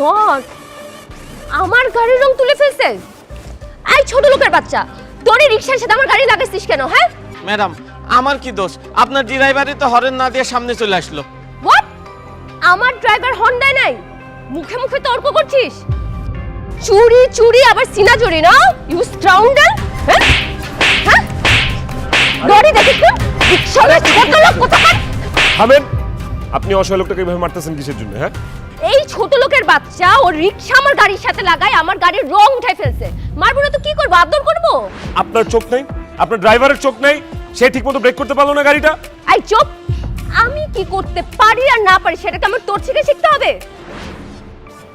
God, আমার গাড়ির রং তুলে ফেলছে। এই ছোট লোকের বাচ্চা, তোর রিকশার সাথে আমার গাড়ি লাগাইছিস কেন? হ্যাঁ ম্যাডাম, আমার কি দোষ? আপনার ড্রাইভারই তো হরেন না দিয়ে সামনে চলে আসলো। হোয়াট? আমার ড্রাইভার হর্ন দেয় নাই? মুখে মুখে তর্ক করছিস? চুরি চুরি আবার সিনা চুরি না? ইউ স্কাউন্ডার! হ্যাঁ হ্যাঁ, গাড়ি দেখিস না? রিকশাওয়ালা ছোট লোক কোথাকার! থামেন। আপনি অসহায় লোকটাকে এভাবে মারতেছেন কিসের জন্য? হ্যাঁ, এই ছোট লোকের বাচ্চা ওর রিকশা আমার গাড়ির সাথে লাগায় আমার গাড়ির রং উঠাই ফেলছে। মারবো না তো কি করবো? আদর করবো? আপনার চোখ নেই? আপনার ড্রাইভারের চোখ নেই? সে ঠিকমতো ব্রেক করতে পারলো না গাড়িটা। আই চুপ! আমি কি করতে পারি আর না পারি সেটাকে আমার তোর থেকে শিখতে হবে?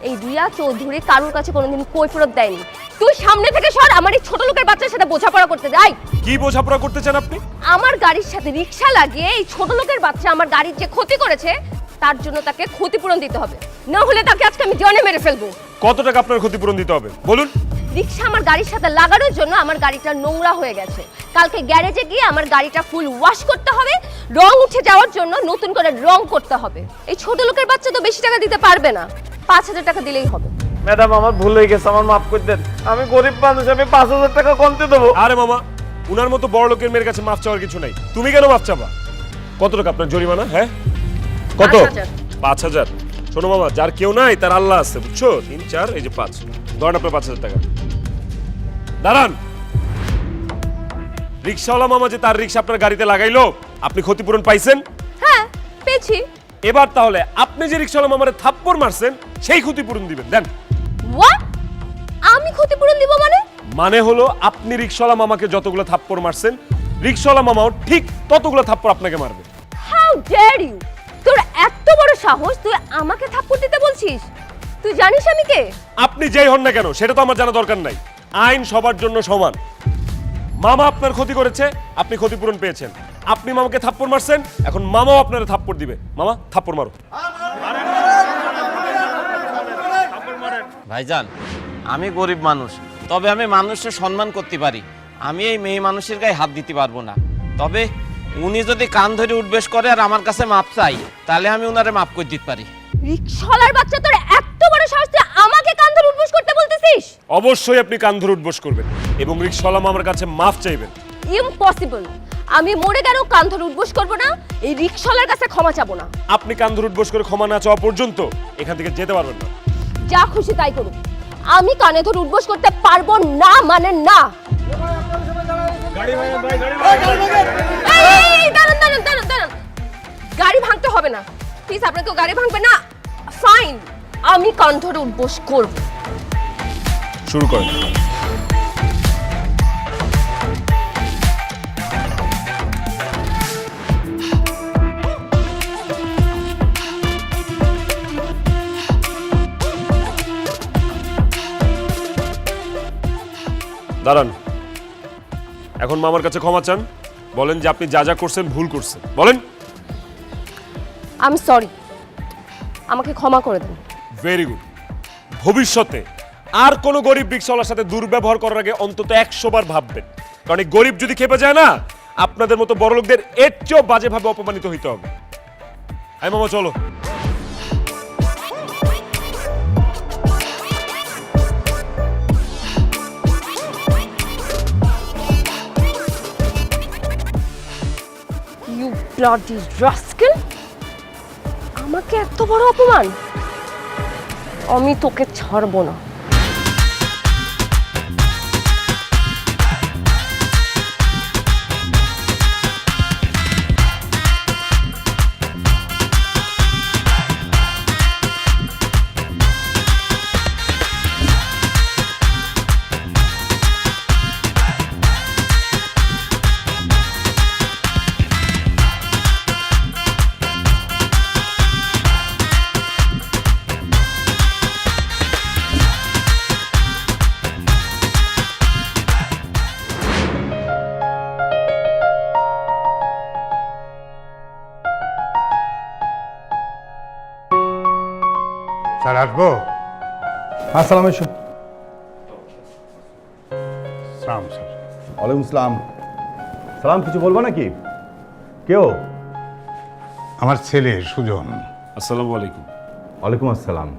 এই রিয়া চৌধুরী কারোর কাছে কোনোদিন কৈফিয়ত দেয়নি। তুই সামনে থেকে সর, আমার এই ছোট লোকের বাচ্চার সাথে বোঝাপড়া করতে যাই। কি বোঝাপড়া করতে চান আপনি? আমার গাড়ির সাথে রিকশা লাগিয়ে এই ছোট লোকের বাচ্চা আমার গাড়ির যে ক্ষতি করেছে তার জন্য তাকে ক্ষতিপূরণ দিতে হবে, না হলে তাকে আজকে আমি জানে মেরে ফেলবো। কত টাকা আপনার ক্ষতিপূরণ দিতে হবে বলুন? রিকশা আমার গাড়ির সাথে লাগানোর জন্য আমার গাড়িটা নোংরা হয়ে গেছে। কালকে গ্যারেজে গিয়ে আমার গাড়িটা ফুল ওয়াশ করতে হবে, রং উঠে যাওয়ার জন্য নতুন করে রং করতে হবে। এই ছোট লোকের বাচ্চা তো বেশি টাকা দিতে পারবে না, 5,000 টাকা দিলেই হবে। ম্যাডাম, আমার ভুল হয়ে গেছে, আমার মাফ করে দেন। আমি গরিব মানুষ, আমি 5,000 টাকা কমতে দেবো। আরে মামা, উনার মতো বড় লোকের মেয়ের কাছে মাফ চাওয়ার কিছু নাই। তুমি কেন মাফ চাবা? কত টাকা আপনার জরিমানা? হ্যাঁ কত? 5,000। 5,000? শোনো মামা, যার কেউ নাই তার আল্লাহ আছে, বুঝছো? 3 4 এই যে 5, ধরেন আপনার 5,000 টাকা। দাঁড়ান। রিক্সাওয়ালা মামা যে তার রিক্সা আপনার গাড়িতে লাগাইলো, আপনি ক্ষতিপূরণ পাইছেন? হ্যাঁ পেয়েছি। এবার তাহলে আপনি যে রিক্সাওয়ালা মামারে থাপ্পড় মারছেন সেই ক্ষতিপূরণ দিবেন। দেন। হোয়াট? আমি ক্ষতিপূরণ দিব মানে? মানে হলো আপনি রিক্সাওয়ালা মামাকে যতগুলো থাপ্পড় মারছেন, রিক্সাওয়ালা মামাও ঠিক ততগুলো থাপ্পড় আপনাকে মারবে। How dare you! তোর এত বড় সাহস, তুই আমাকে থাপ্পড় দিতে বলছিস? তুই জানিস আমি কে? আপনি যেই হন না কেন সেটা তো আমার জানা দরকার নাই। আইন সবার জন্য সমান। মামা আপনার ক্ষতি করেছে, আপনি ক্ষতিপূরণ পেয়েছেন। আপনি মামাকে থাপ্পড় মারছেন, এখন মামাও আপনার থাপ্পড় দিবে। মামা থাপ্পড় মারো। ভাইজান, আমি গরিব মানুষ, তবে আমি মানুষের সম্মান করতে পারি। আমি এই মেয়ে মানুষের গায়ে হাত দিতে পারবো না। তবে উনি যদি কান ধরে উঠবেশ করে আর আমার কাছে মাপ চাই, তাহলে আমি উনারে মাপ করে দিতে পারি। রিকশাওয়ালার বাচ্চা, তোর এত বড় সাহস, তুই আমাকে কান ধরে উঠবোস করতে বলতেছিস? অবশ্যই আপনি কান ধরে উঠবোস করবেন এবং রিক্সাওয়ালা মামার কাছে মাফ চাইবেন। ইম্পসিবল! আমি মরে গেলেও কান ধরে উঠবোস করবো না, এই রিকশাওয়ালার কাছে ক্ষমা চাবো না। আপনি কান ধরে উঠবোস করে ক্ষমা না চাওয়া পর্যন্ত এখান থেকে যেতে পারবেন না। যা খুশি তাই করুক, আমি কানে ধরে উঠবোস করতে পারবো না মানে না। এই, দাঁড়ান দাঁড়ান দাঁড়ান দাঁড়ান, গাড়ি ভাঙতে হবে না প্লিজ। আপনাকে গাড়ি ভাঙবে না? ফাইন, আমি কান ধরে উঠবোস করব। শুরু করেন। দাঁড়ান। এখন মামার কাছে ক্ষমা চান, বলেন যে আপনি যা যা করছেন ভুল করছেন। বলেন। আই এম সরি, আমাকে ক্ষমা করে দেন। Very good. ভবিষ্যতে আর কোন গরিব রিক্সাওয়ালার সাথে দুর্ব্যবহার করার আগে অন্তত 100 বার ভাববেন, কারণ এই গরিব যদি খেপে যায় না, আপনাদের মতো বড় লোকদের এর চেয়েও বাজেভাবে অপমানিত হইতে হবে। আই মামা চলো। You bloody rascal! আমাকে এত বড় অপমান! আমি তোকে ছাড়বো না। স্যার আসবো? আসসালামু আলাইকুম। সালাম স্যার। ওয়ালাইকুম আসসালাম। সালাম, কিছু বলবো নাকি? কেউ? আমার ছেলে সুজন। আসসালামু আলাইকুম। ওয়ালাইকুম আসসালাম।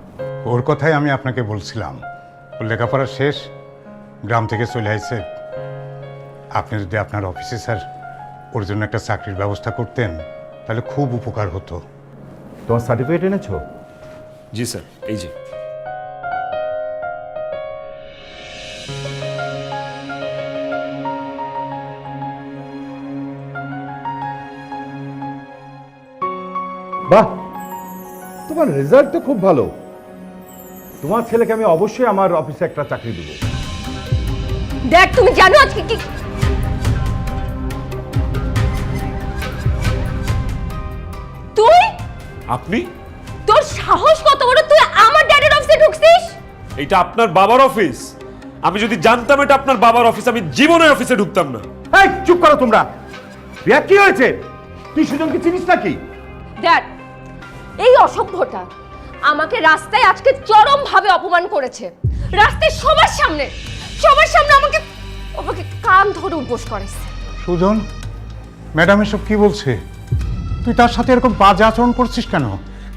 ওর কথাই আমি আপনাকে বলছিলাম, ওর লেখাপড়া শেষ, গ্রাম থেকে চলে আইছে। আপনি যদি আপনার অফিসে স্যার ওর জন্য একটা চাকরির ব্যবস্থা করতেন তাহলে খুব উপকার হতো। তোমার সার্টিফিকেট এনেছো? জি স্যার, এই যে। বাহ, তোমার রেজাল্ট তো খুব ভালো। তোমার ছেলেকে আমি অবশ্যই আমার অফিসে একটা চাকরি দেবো। দেখ, তুমি জানো আজকে কি তুই আপনি? তোর সাহস কত বড়, তুই আমার ড্যাডির অফিসে ঢুকছিস? এটা আপনার বাবার অফিস। আমি যদি জানতাম এটা আপনার বাবার অফিস, আমি জীবনে অফিসে ঢুকতাম না। এই চুপ করো তোমরা। রিয়া, কি হয়েছে? তুই সুজনকে চিনিস নাকি? ড্যাড, এই অসভ্যটা আমাকে রাস্তায় আজকে চরম ভাবে অপমান করেছে। রাস্তায় সবার সামনে আমাকে আমাকে কান ধরে উপোস করেছে। সুজন, ম্যাডাম এসব কি বলছে? তুই তার সাথে এরকম বাজে আচরণ করছিস কেন?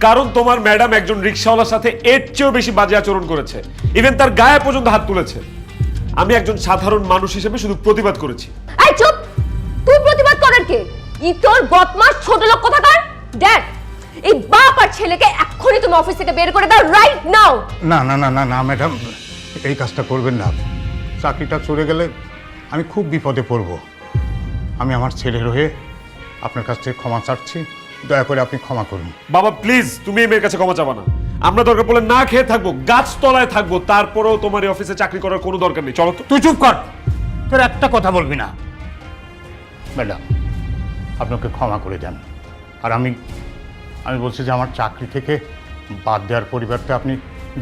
কারণ তোমার ম্যাডাম একজন রিকশাওয়ালার সাথে এর চেয়েও বেশি বাজে আচরণ করেছে, ইভেন তার গায়ে পর্যন্ত হাত তুলেছে। আমি একজন সাধারণ মানুষ হিসেবে শুধু প্রতিবাদ করেছি। এই চুপ! তুই প্রতিবাদ করার কে? তোর বদমাশ ছোট লোক কোথাকার! ড্যাড, এই বাপ আর ছেলেকে এক্ষুনি তুমি অফিস থেকে বের করে দাও, রাইট নাও। না না না না না ম্যাডাম, এই কাজটা করবেন না। চাকরিটা চলে গেলে আমি খুব বিপদে পড়ব। আমি আমার ছেলের হয়ে আপনার কাছ থেকে ক্ষমা চাচ্ছি, দয়া করে আপনি ক্ষমা করুন। বাবা প্লিজ, তুমি এই মেয়ের কাছে ক্ষমা চাবা না। আমরা দরকার পড়লে না খেয়ে থাকবো, গাছতলায় থাকবো, তারপরেও তোমার এই অফিসে চাকরি করার কোনো দরকার নেই। চলো তো। তুই চুপ কর, তোর একটা কথা বলবি না। ম্যাডাম, আপনাকে ক্ষমা করে দেন। আর আমি বলছি যে আমার চাকরি থেকে বাদ দেওয়ার পরিবর্তে আপনি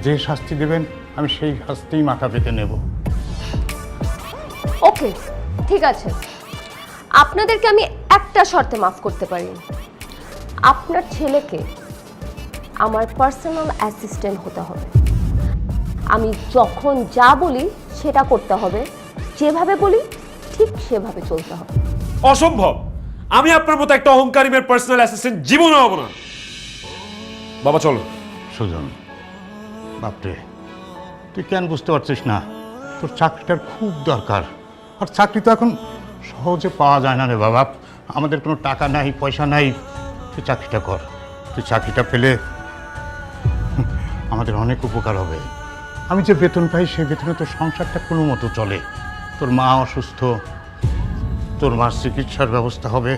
যে শাস্তি দেবেন আমি সেই শাস্তিই মাথা পেতে নেব। ওকে, ঠিক আছে। আপনাদেরকে আমি একটা শর্তে মাফ করতে পারি। আপনার ছেলেকে আমার পার্সোনাল অ্যাসিস্ট্যান্ট হতে হবে। আমি যখন যা বলি সেটা করতে হবে, যেভাবে বলি ঠিক সেভাবে চলতে হবে। অসম্ভব! আমি আপনার মতো একটা অহংকারী মেয়ের পার্সোনাল অ্যাসিস্ট্যান্ট জীবনে হব না। বাবা চলো। সুজন, বাপরে, তুই কেন বুঝতে পারছিস না? তোর চাকরিটার খুব দরকার। আর চাকরি তো এখন সহজে পাওয়া যায় না রে বাবা। আমাদের কোনো টাকা নাই, পয়সা নাই। তুই চাকরিটা কর। তুই চাকরিটা পেলে আমাদের অনেক উপকার হবে। আমি যে বেতন পাই সেই বেতনে তোর সংসারটা কোনো মতো চলে। তোর মা অসুস্থ, তোর মার চিকিৎসার ব্যবস্থা হবে,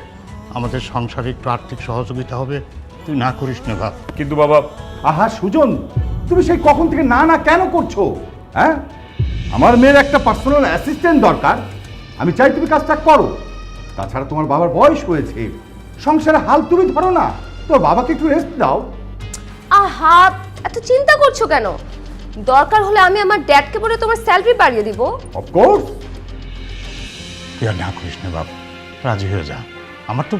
আমাদের সংসারে একটু আর্থিক সহযোগিতা হবে। তুই না করিস না বাপ। কিন্তু বাবা। আহা সুজন, তুমি সেই কখন থেকে না না কেন করছো? হ্যাঁ, আমার মেয়ের একটা পার্সোনাল অ্যাসিস্ট্যান্ট দরকার। আমি চাই তুমি কাজটা করো। তাছাড়া তোমার বাবার বয়স হয়েছে, সংসারে হাল তুমি ধরো না। তোর বাবাকে একটু রেস্ট দাও। আহা, এত চিন্তা করছো কেন? দরকার হলে আমি আমার ড্যাডকে বলে তোমার স্যালারি বাড়িয়ে দিব। অফকোর্স। তুই আর না করিস না বাপ, রাজি হয়ে যা। আমার তো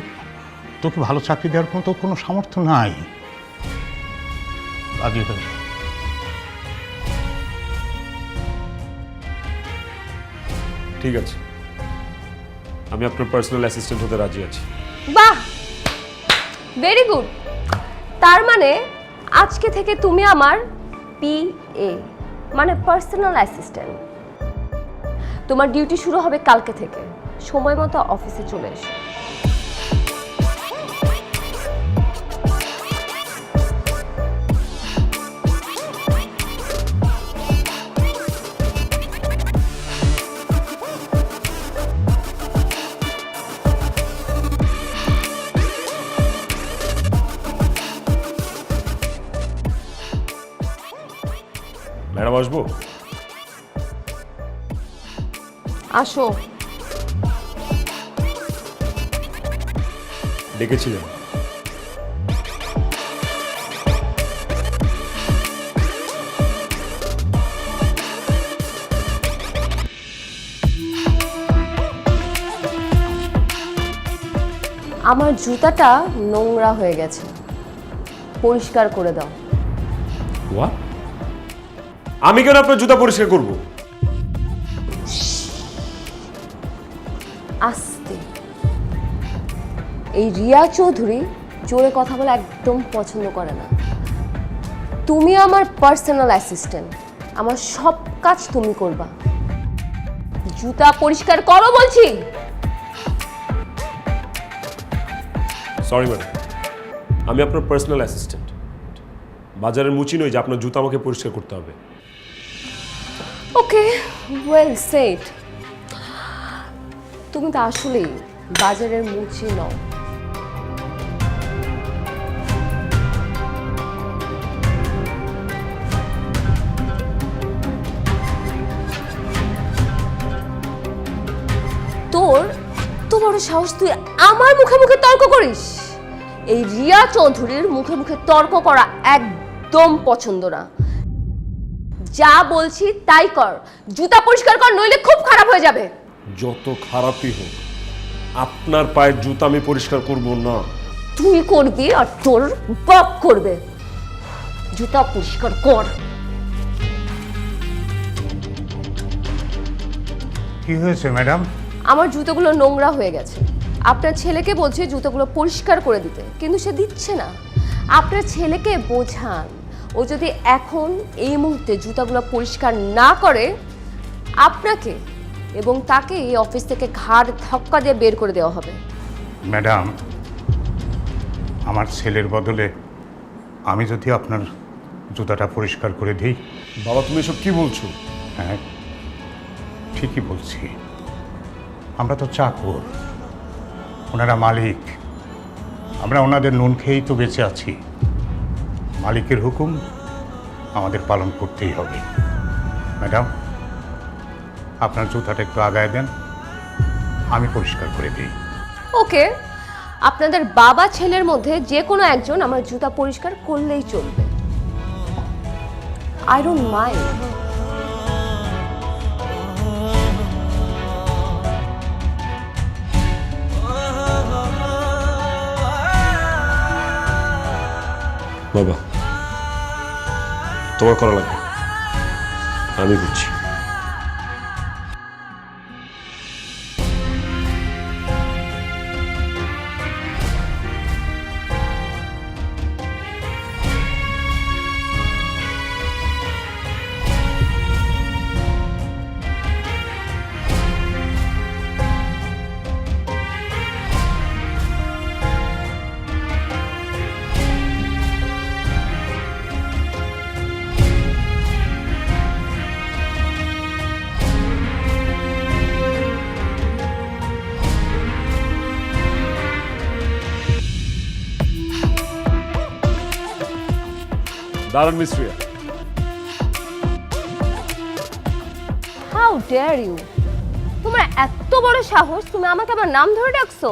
তোকে ভালো চাকরি দেওয়ার মতো কোনো সামর্থ্য নাই। রাজি হয়ে যা। ঠিক আছে, আমি আপনার পার্সোনাল অ্যাসিস্ট্যান্ট হতে রাজি আছি। বাহ, ভেরি গুড। তার মানে আজকে থেকে তুমি আমার পিএ, মানে পার্সোনাল অ্যাসিস্ট্যান্ট। তোমার ডিউটি শুরু হবে কালকে থেকে। সময় মতো অফিসে চলে এসো। ম্যাডাম আসবো? আসো। ডেকেছিলেন? আমার জুতাটা নোংরা হয়ে গেছে, পরিষ্কার করে দাও। What? আমি কেন আপনার জুতা পরিষ্কার করব? আস্তে। এই রিয়া চৌধুরী জোরে কথা বলা একদম পছন্দ করে না। তুমি আমার পার্সোনাল অ্যাসিস্ট্যান্ট, আমার সব কাজ তুমি করবা। জুতা পরিষ্কার করো বলছি। সরি ম্যাডাম, আমি আপনার পার্সোনাল অ্যাসিস্ট্যান্ট, বাজারের মুচি নই যে আপনার জুতা আমাকে পরিষ্কার করতে হবে। ওকে, ওয়েল সেড। তুমি তো আসলেই বাজারের মুচি নও। তোর তো বড় সাহস, তুই আমার মুখে মুখে তর্ক করিস। এই রিয়া চৌধুরীর মুখে মুখে তর্ক করা একদম পছন্দ না। যা বলছি তাই কর, জুতা পরিষ্কার কর, নইলে খুব খারাপ হয়ে যাবে। যত খারাপই হোক, আপনার পায়ের জুতা আমি পরিষ্কার করব না। তুই করবি আর তোর বাপ করবে। জুতা পরিষ্কার কর। কি হয়েছে ম্যাডাম? আমার জুতোগুলো নোংরা হয়ে গেছে। আপনার ছেলেকে বলছে জুতোগুলো পরিষ্কার করে দিতে, কিন্তু সে দিচ্ছে না। আপনার ছেলেকে বোঝান, ও যদি এখন এই মুহূর্তে জুতাগুলো পরিষ্কার না করে, আপনাকে এবং তাকে এই অফিস থেকে ঘাড় ধাক্কা দিয়ে বের করে দেওয়া হবে। ম্যাডাম, আমার ছেলের বদলে আমি যদি আপনার জুতাটা পরিষ্কার করে দিই। বাবা, তুমি এসব কি বলছো? হ্যাঁ, ঠিকই বলছি। আমরা তো চাকর, ওনারা মালিক। আমরা ওনাদের নুন খেয়েই তো বেঁচে আছি। মালিকের হুকুম আমাদের পালন করতেই হবে। ম্যাডাম, আপনার জুতাটা একটু আগায় দেন, আমি পরিষ্কার করে দিই। ওকে, আপনাদের বাবা ছেলের মধ্যে যে কোনো একজন আমার জুতা পরিষ্কার করলেই চলবে। I don't mind. বাবা, তোমার করা লাগবে, আমি বুঝছি। দারুণ মিস্ত্রিয়া। How dare you! তোমার এত বড় সাহস, তুমি আমাকে আমার নাম ধরে ডাকছো?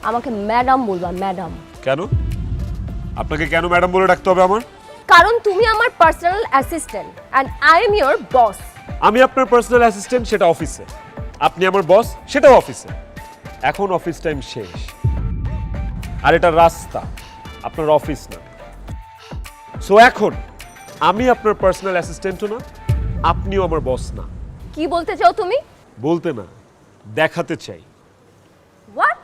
আমাকে ম্যাডাম বলবা, ম্যাডাম। কেন? আপনাকে কেন ম্যাডাম বলে ডাকতে হবে আমার? কারণ তুমি আমার personal assistant and I am your boss. আমি আপনার পার্সোনাল অ্যাসিস্ট্যান্ট, সেটা অফিসে। আপনি আমার বস, সেটাও অফিসে। এখন অফিস টাইম শেষ, আর এটা রাস্তা, আপনার অফিস না। সো এখন আমি আপনার পার্সোনাল অ্যাসিস্ট্যান্টও না, আপনিও আমার বস না। কি বলতে চাও তুমি? বলতে না, দেখাতে চাই। হোয়াট?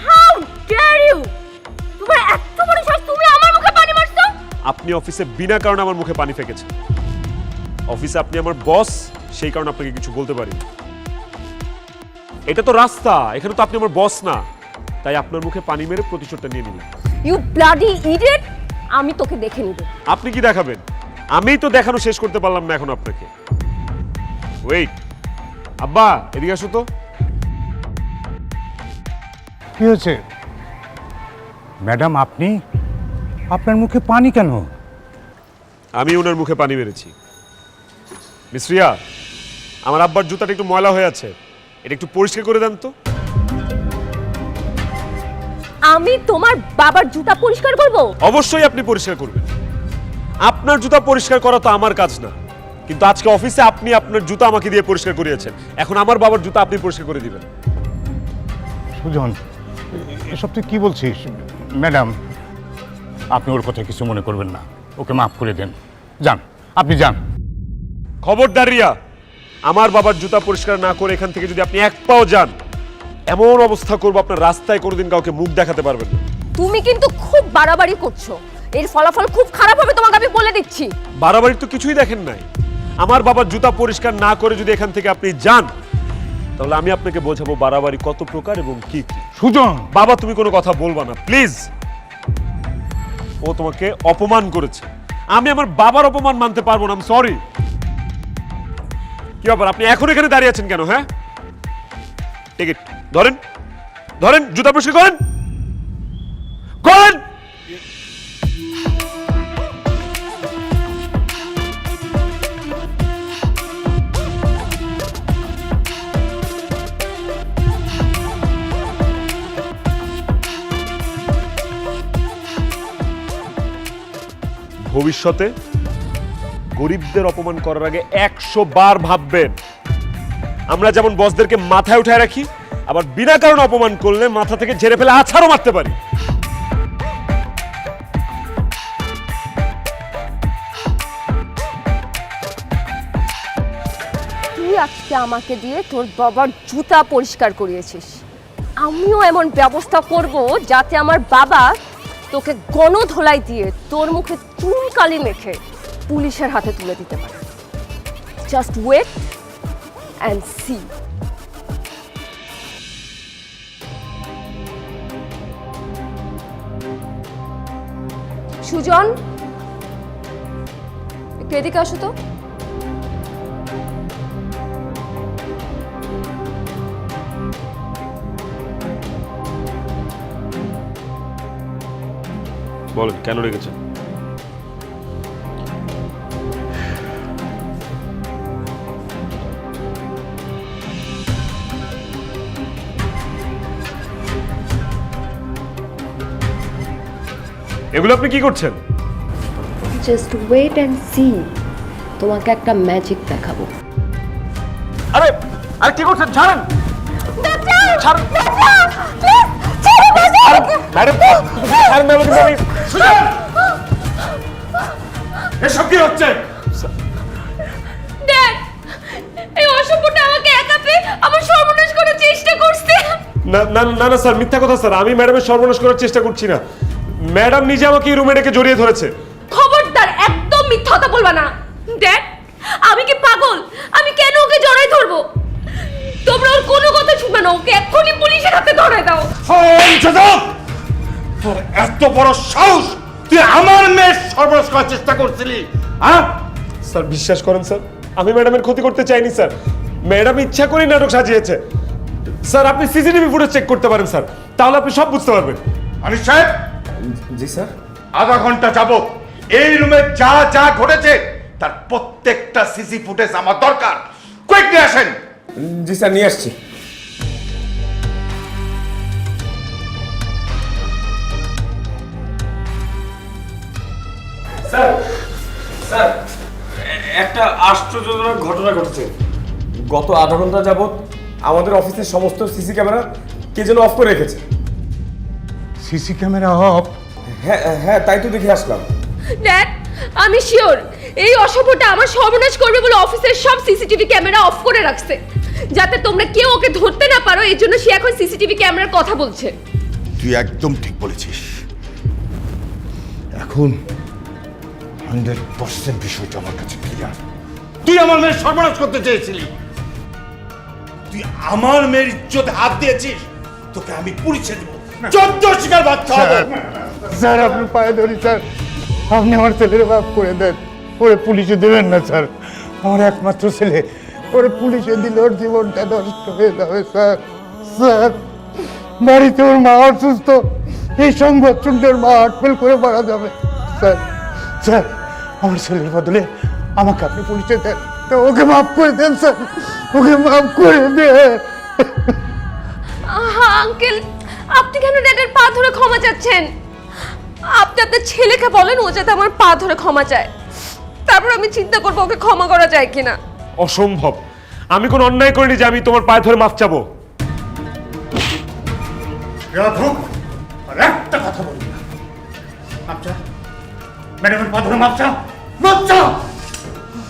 How dare you! তোমার এত বড় সাহস, তুমি আমার মুখে পানি মারছো? আপনি অফিসে বিনা কারণে আমার মুখে পানি ফেকেছেন। অফিসে আপনি আমার বস, সেই কারণে আপনাকে কিছু বলতে পারি। এটা তো রাস্তা, এখানে তো আপনি আমার বস না, তাই আপনার মুখে পানি মেরে প্রতিশোধটা নিয়ে নিলাম। You bloody idiot! আমি তোকে দেখে নিব। আপনি কি দেখাবেন? আমিই তো দেখানো শেষ করতে পারলাম না এখন আপনাকে। ওয়েট, আব্বা এদিকে আসো তো। কি হয়েছে ম্যাডাম? আপনি, আপনার মুখে পানি কেন? আমি ওনার মুখে পানি মেরেছি। মিস রিয়া, আমার আব্বার জুতাটা একটু ময়লা হয়ে আছে, এটা একটু পরিষ্কার করে দেন তো। আমি তোমার বাবার জুতা পরিষ্কার করব? অবশ্যই আপনি পরিষ্কার করবেন। আপনার জুতা পরিষ্কার করা তো আমার কাজ না, কিন্তু আজকে অফিসে আপনি আপনার জুতা আমাকে দিয়ে পরিষ্কার করিয়েছেন, এখন আমার বাবার জুতা আপনি পরিষ্কার করে দিবেন। সুজন, এসব তুই কি বলছিস? ম্যাডাম, আপনি ওর কথা কিছু মনে করবেন না, ওকে মাফ করে দেন। যান, আপনি যান। খবরদার রিয়া, আমার বাবার জুতা পরিষ্কার না করে এখান থেকে যদি আপনি এক পাও যান, এমন অবস্থা করবো আপনার রাস্তায় কোনোদিন কাউকে মুখ দেখাতে পারবেন না। তুমি কিন্তু খুব বাড়াবাড়ি করছো, এর ফলাফল খুব খারাপ হবে তোমাকে আমি বলে দিচ্ছি। বাড়াবাড়ি তো কিছুই দেখেন নাই। আমার বাবার জুতা পরিষ্কার না করে যদি এখান থেকে আপনি যান, তাহলে আমি আপনাকে বোঝাবো বাড়াবাড়ি কত প্রকার এবং কি কি। সুজন, বাবা তুমি কোনো কথা বলবা না প্লিজ। ও তোমাকে অপমান করেছে, আমি আমার বাবার অপমান মানতে পারবো না। আমি সরি। কি ব্যাপার, আপনি এখন এখানে দাঁড়িয়ে আছেন কেন? হ্যাঁ, টিকিট ধরেন, ধরেন, জুতা পরিষ্কার করেন, করেন। ভবিষ্যতে গরিবদের অপমান করার আগে 100 বার ভাববেন। আমরা যেমন বসদেরকে মাথায় উঠায় রাখি, আবার বিনা কারণে অপমান করলে মাথা থেকে ঝেড়ে ফেলে আছাড়ও মারতে পারি। তুই আজকে আমাকে দিয়ে তোর বাবার জুতা পরিষ্কার করিয়েছিস, আমিও এমন ব্যবস্থা করব যাতে আমার বাবা তোকে গণধোলাই দিয়ে তোর মুখে চুনকালি মেখে পুলিশের হাতে তুলে দিতে পারে। Just wait and see. Sujan, একটু এদিকে আসো তো। বলেন কেন রেখেছেন? এগুলো আপনি কি করছেন? জাস্ট ওয়েট অ্যান্ড সি, তোমাকে একটা ম্যাজিক দেখাবো। আরে আরে কি করছেন? ছাড়েন, ছাড়েন ম্যাডাম, ছাড়েন ম্যাডাম। এসব কি হচ্ছে? ড্যাড, এই অসভ্যটা আমাকে একা পেয়ে আমার সর্বনাশ করার চেষ্টা করছে। না না না না স্যার, মিথ্যা কথা স্যার। আমি ম্যাডামের সর্বনাশ করার চেষ্টা করছি না। ম্যাডাম নিজে আমাকে এই রুমে ডেকে জড়িয়ে ধরেছে। খবরদার, একদম মিথ্যা কথা বলবা না। ড্যাড, আমি কি পাগল? আমি কেন ওকে জড়াই ধরবো? তোমরা ওর কোনো কথা শুনবে না, ওকে এক্ষুনি পুলিশের হাতে ধরায় দাও। তোর এত বড় সাহস, তুই আমার মেয়ের সর্বনাশ করার চেষ্টা করছিলি? হ্যাঁ স্যার বিশ্বাস করেন স্যার, আমি ম্যাডামের ক্ষতি করতে চাইনি স্যার। ম্যাডাম ইচ্ছা করেই নাটক সাজিয়েছে। স্যার আপনি সিসিটিভি ফুটেজ চেক করতে পারেন স্যার, তাহলে আপনি সব বুঝতে পারবেন। আনিস সাহেব। জি স্যার। আধা ঘন্টা যাবত এই রুমে যা যা ঘটেছে তার প্রত্যেকটা সিসি ফুটেজ আমার দরকার। কুইকলি আসেন। জি স্যার, নিয়ে আসছি। স্যার স্যার, একটা আশ্চর্যজনক ঘটনা ঘটেছে। গত আধা ঘন্টা যাবত আমাদের অফিসের সমস্ত সিসি ক্যামেরা কে যেন অফ করে রেখেছে। CC camera off? হ্যাঁ হ্যাঁ, তাই তো দেখে আসলাম। ড্যাড, আমি শিওর এই অসভ্যটা আমার সর্বনাশ করবে বলে অফিসের সব সিসিটিভি ক্যামেরা অফ করে রাখছে, যাতে তোমরা কেউ ওকে ধরতে না পারো। এই জন্য সে এখন সিসিটিভি ক্যামেরার কথা বলছে। তুই একদম ঠিক বলেছিস। এখন 100% বিষয়টা আমার কাছে ক্লিয়ার। তুই আমার মেয়ের সর্বনাশ করতে চেয়েছিলি, তুই আমার মেয়ের ইজ্জতে হাত দিয়েছিস। তোকে আমি পুলিশে দেবো, 14 শিকার বাচ্চা হবে। স্যার আপনার পায়ে ধরি স্যার, আপনি আমার ছেলের মাফ করে দেন। ওরে পুলিশে দেবেন না স্যার, আমার একমাত্র ছেলে, ওরে পুলিশে দিলে ওর জীবনটা নষ্ট হয়ে যাবে স্যার। স্যার বাড়িতে ওর মা অসুস্থ, এই সংবাদ শুনলে ওর মা হার্টফেল করে মারা যাবে। স্যার স্যার, আমার ছেলের বদলে আমাকে আপনি পুলিশে দেন, তো ওকে মাফ করে দেন স্যার, ওকে মাফ করে দেন। আঙ্কেল, আপনি কেন ড্যাডের পা ধরে ক্ষমা চাচ্ছেন? আপনি আপনার ছেলেকে বলেন ও যাতে আমার পা ধরে ক্ষমা চায়, তারপর আমি চিন্তা করবো ওকে ক্ষমা করা যায় কিনা। অসম্ভব, আমি কোনো অন্যায় করিনি যে আমি তোমার পায়ে ধরে মাফ চাবো। আর একটা কথা বলবি না। মাপ চা, ম্যাডামের পা ধরে মাপ চা, মাপ চা,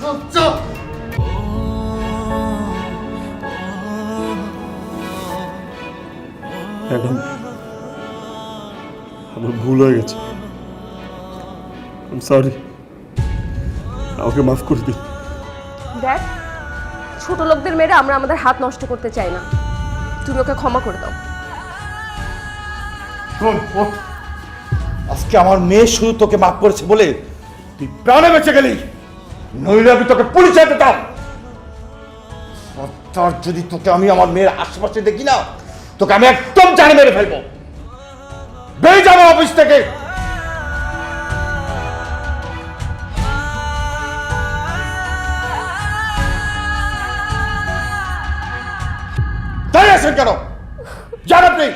মাপ চা। ম্যাডাম, ভুল হয়ে গেছে, সরি, আমাকে মাফ করে দিন। দেখ, ছোট লোকদের মেরে আমরা আমাদের হাত নষ্ট করতে চাই না, তুমি ওকে ক্ষমা করে দাও। শোন, ওঠ। আজকে আমার মেয়ে শুধু তোকে মাফ করেছে বলে তুই প্রাণে বেঁচে গেলি, নইলে আমি তোকে পুলিশে দিতাম। তার যদি তোকে আমি আমার মেয়ের আশেপাশে দেখি না, তোকে আমি একদম জানে মেরে ফেলবো। বেরিয়ে যাবো অফিস থেকে। তাই আছেন কেন? যান আপনি।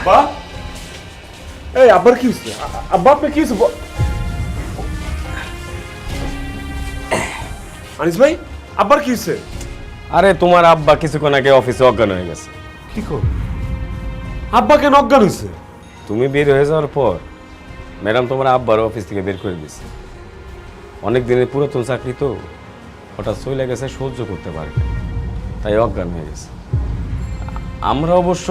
আব্বা, এই আব্বার কি হয়েছে? আব্বা আপনার কি হয়েছে? আনিস ভাই, আব্বার কি হয়েছে? আরে তোমার আব্বা কিছুক্ষণ আগে অফিসে অজ্ঞান হয়ে গেছে। কি কর? আব্বা কেন অজ্ঞান হয়েছে? তুমি বের হয়ে যাওয়ার পর ম্যাডাম তোমার আব্বার অফিস থেকে বের করে দিয়েছে। অনেক দিনের পুরাতন চাকরি তো, হঠাৎ চলে গেছে, সহ্য করতে পারে না, তাই অজ্ঞান হয়ে গেছে। আমরা অবশ্য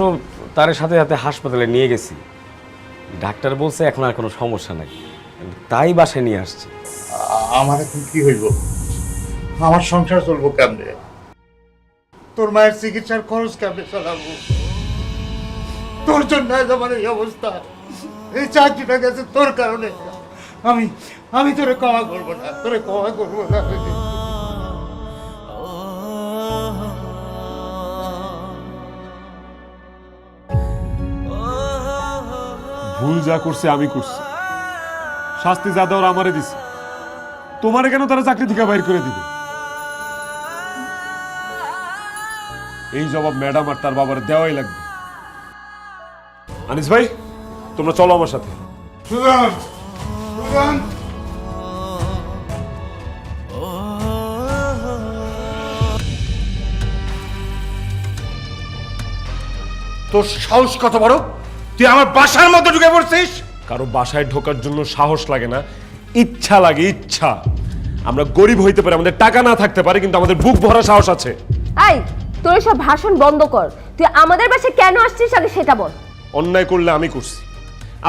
তার সাথে সাথে হাসপাতালে নিয়ে গেছি, ডাক্তার বলছে এখন আর কোনো সমস্যা নাই, তাই বাসায় নিয়ে আসছি। আমার এখন কি হইব? আমার সংসার চলবো কেমনে? তোর মায়ের চিকিৎসার খরচ কেমনে চালাবো? তোর জন্য আজ আমার এই অবস্থা। এই চাকরিটা গেছে তোর কারণে। আমি তোরে ক্ষমা করবো না, তোরে ক্ষমা করবো না। ভুল যা করছে আমি করছি, শাস্তি যা দেওয়ার আমারে দিছি। তোমারে কেন তারা চাকরি থেকে বাইর করে দিবে? এই জবাব ম্যাডাম আর তার বাবার দেওয়াই লাগবে। আনিস ভাই, তোমরা চলো আমার সাথে। সুজন, সুজন, তোর সাহস কত বড়? তুই আমার বাসার মধ্যে ঢুকে পড়ছিস? কারো বাসায় ঢোকার জন্য সাহস লাগে না, ইচ্ছা লাগে, ইচ্ছা। আমরা গরিব হইতে পারি, আমাদের টাকা না থাকতে পারে, কিন্তু আমাদের বুক ভরা সাহস আছে। এই, তোর সব ভাষণ বন্ধ কর। তুই আমাদের বাসায় কেন আসছিস আগে সেটা বল। অন্যায় করলে আমি করছি,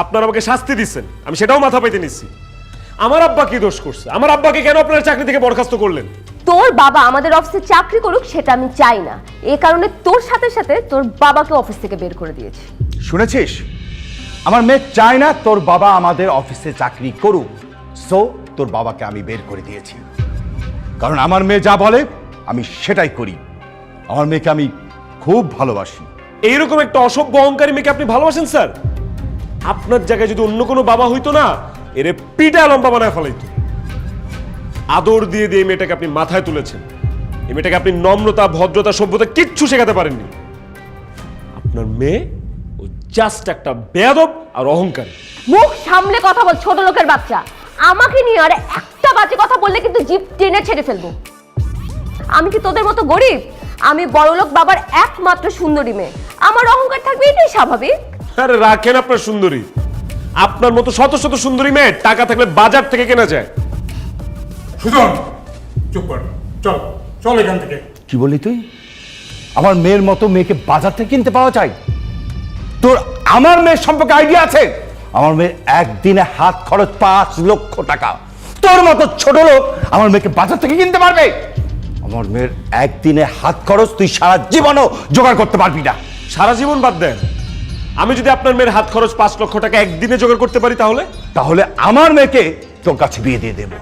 আপনারা আমাকে শাস্তি দিচ্ছেন, আমি সেটাও মাথা পাইতে নিচ্ছি। আমার আব্বা কি দোষ করছে? আমার আব্বাকে কেন আপনারা চাকরি থেকে বরখাস্ত করলেন? তোর বাবা আমাদের অফিসে চাকরি করুক সেটা আমি চাই না, এই কারণে তোর সাথে সাথে তোর বাবাকে অফিস থেকে বের করে দিয়েছি। শুনেছিস? আমার মেয়ে চায় না তোর বাবা আমাদের অফিসে চাকরি করুক, সো তোর বাবাকে আমি বের করে দিয়েছি। কারণ আমার মেয়ে যা বলে আমি সেটাই করি। আমার মেয়েকে আমি খুব ভালোবাসি। এইরকম একটা অসভ্য অহংকারী মেয়েকে আপনি ভালোবাসেন স্যার? আপনার জায়গায় যদি অন্য কোনো বাবা হইতো না, এরে পিটা লম্বা বানায় ফেলাইতো। আদর দিয়ে দিয়ে এই মেয়েটাকে আপনি মাথায় তুলেছেন। এই মেয়েটাকে আপনি নম্রতা, ভদ্রতা, সভ্যতা কিচ্ছু শেখাতে পারেননি। আপনার মেয়ে ও জাস্ট একটা বেয়াদব আর অহংকারী। মুখ সামলে কথা বল, ছোট লোকের বাচ্চা। আমাকে নিয়ে আর একটা বাজে কথা বললে কিন্তু জিভ টেনে ছেড়ে ফেলবো। আমি কি তোদের মতো গরিব? আমি বড়লোক বাবার একমাত্র সুন্দরী মেয়ে, আমার অহংকার থাকবে, এটাই স্বাভাবিক। আরে রাখেন আপনার সুন্দরী। আপনার মতো শত শত সুন্দরী মেয়ে টাকা থাকলে বাজার থেকে কেনা যায়। সুজন, চুপ কর, চল চল এখান থেকে। কি বলি তুই? আমার মেয়ের মতো মেয়েকে বাজার থেকে কিনতে পাওয়া যায়? তোর আমার মেয়ের সম্পর্কে আইডিয়া আছে? আমার মেয়ের একদিনে হাত খরচ 5 লক্ষ টাকা। তোর মতো ছোট লোক আমার মেয়েকে বাজার থেকে কিনতে পারবে? আমার মেয়ের একদিনে হাত খরচ তুই সারা জীবনও জোগাড় করতে পারবি না। সারা জীবন বাদ দেন, আমি যদি আপনার মেয়ের হাত খরচ 5 লক্ষ টাকা একদিনে জোগাড় করতে পারি তাহলে আমার মেয়েকে তোর কাছে বিয়ে দিয়ে দেব।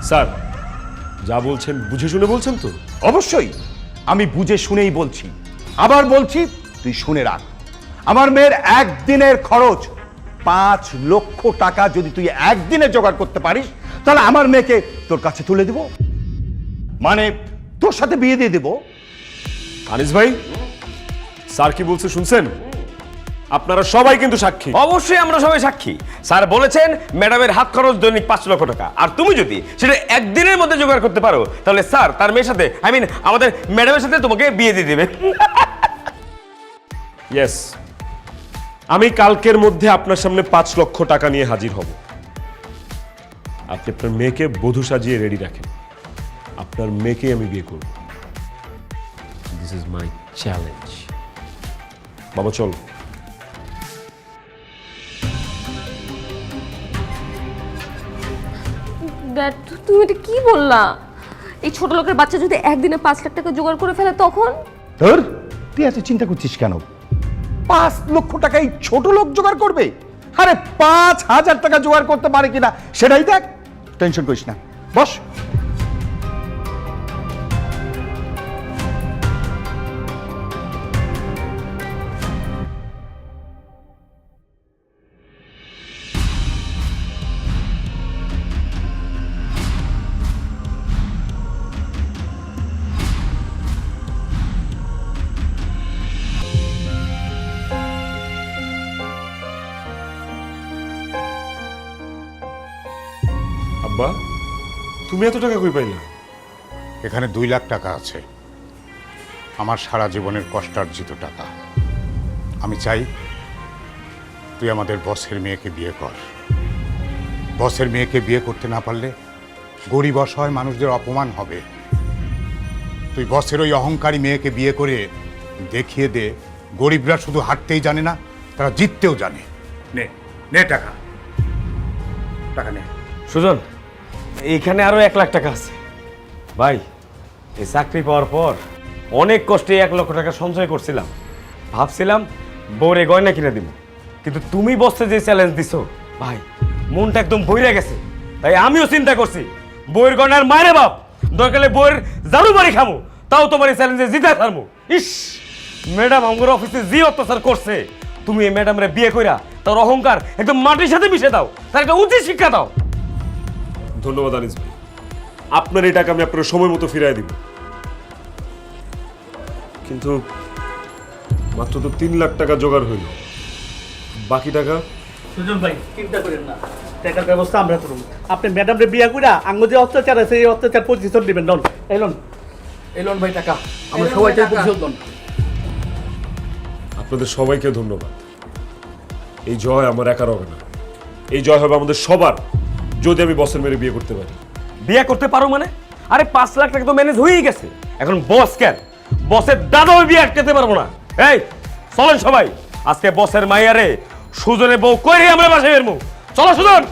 স্যার, যা বলছেন বুঝে শুনে বলছেন তো? অবশ্যই আমি বুঝে শুনেই বলছি। আবার বলছি, তুই শুনে রাখ। আমার মেয়ের একদিনের খরচ 5 লক্ষ টাকা যদি তুই একদিনে জোগাড় করতে পারিস তাহলে আমার মেয়েকে তোর কাছে তুলে দেব, মানে তোর সাথে বিয়ে দিয়ে দেব। আনিস ভাই, স্যার কি বলছে শুনছেন? আপনারা সবাই কিন্তু সাক্ষী। অবশ্যই আমরা সবাই সাক্ষী। স্যার বলেছেন ম্যাডামের হাত খরচ দৈনিক 5 লক্ষ টাকা, আর তুমি যদি সেটা একদিনের মধ্যে জোগাড় করতে পারো তাহলে স্যার তার মেয়ের সাথে আমাদের ম্যাডামের সাথে তোমাকে বিয়ে দিয়ে দেবে। ইয়েস, আমি কালকের মধ্যে আপনার সামনে 5 লক্ষ টাকা নিয়ে হাজির হব। আপনি আপনার মেয়েকে বধূ সাজিয়ে রেডি রাখেন, আপনার মেয়েকে আমি বিয়ে করব। This is my challenge. বাবা চল। ড্যাড, তুমি এটা কি বললা? এই ছোট লোকের বাচ্চা যদি একদিনে 5 লাখ টাকা জোগাড় করে ফেলে তখন? তোর তুই এত চিন্তা করছিস কেন? 5 লক্ষ টাকা এই ছোট লোক জোগাড় করবে? আরে 5,000 টাকা জোগাড় করতে পারে কিনা সেটাই দেখ, টেনশন করিস না, বস। আব্বা, তুমি এত টাকা কই পাইলা? এখানে 2 লাখ টাকা আছে, আমার সারা জীবনের কষ্টার্জিত টাকা। আমি চাই তুই আমাদের বসের মেয়েকে বিয়ে কর। বসের মেয়েকে বিয়ে করতে না পারলে গরিব অসহায় মানুষদের অপমান হবে। তুই বসের ওই অহংকারী মেয়েকে বিয়ে করে দেখিয়ে দে গরিবরা শুধু হারতেই জানে না, তারা জিততেও জানে। নে নে টাকা, টাকা নে। সুজন, এইখানে আরো 1 লাখ টাকা আছে। ভাই, এই চাকরি পাওয়ার পর অনেক কষ্টে 1 লক্ষ টাকা সঞ্চয় করছিলাম। ভাবছিলাম বউরে গয়না কিনে দিব, কিন্তু তুমি বসতে যে চ্যালেঞ্জ দিছো ভাই, মনটা একদম বইরে গেছে। তাই আমিও চিন্তা করছি বউয়ের গয়নার মায়ের বাপ দরকারে বউয়ের ঝাড়ু বাড়ি খামো, তাও তোমার এই চ্যালেঞ্জে জিতে পারবো। ইস, ম্যাডাম আমার অফিসে যে অত্যাচার করছে, তুমি এই ম্যাডামরে বিয়ে কইরা তার অহংকার একদম মাটির সাথে মিশে দাও, তার একটা উচিত শিক্ষা দাও। ধন্যবাদ আনিস ভাই, আপনার এই টাকা আমি আপনার সময় মতো ফিরিয়ে দিব। কিন্তু মাত্র তো 3 লাখ টাকা জোগাড় হইল, বাকি টাকা? সুজন ভাই, চিন্তা করেন না, টাকার ব্যবস্থা আমরা করব। আপনি ম্যাডামরে বিয়া কইরা আঙ্গ যে অত্যাচার আছে এই অত্যাচার প্রতিশোধ দিবেন। ডন এলন ভাই, টাকা আমরা সবাই প্রতিশোধ দন। আপনাদের সবাইকে ধন্যবাদ। এই জয় আমার একার হবে না, এই জয় হবে আমাদের সবার, যদি আমি বসের মেরে বিয়ে করতে পারি। বিয়ে করতে পারো মানে? আরে 5 লাখ টাকা তো ম্যানেজ হয়েই গেছে, এখন বস কেন? বসের দাদা ওই বিয়ে আটকাতে পারবো না। এই চলেন সবাই, আজকে বসের মাইয়ারে সুজনের বউ কইরে আমরা বাসায় বেরমু। চলো সুজন।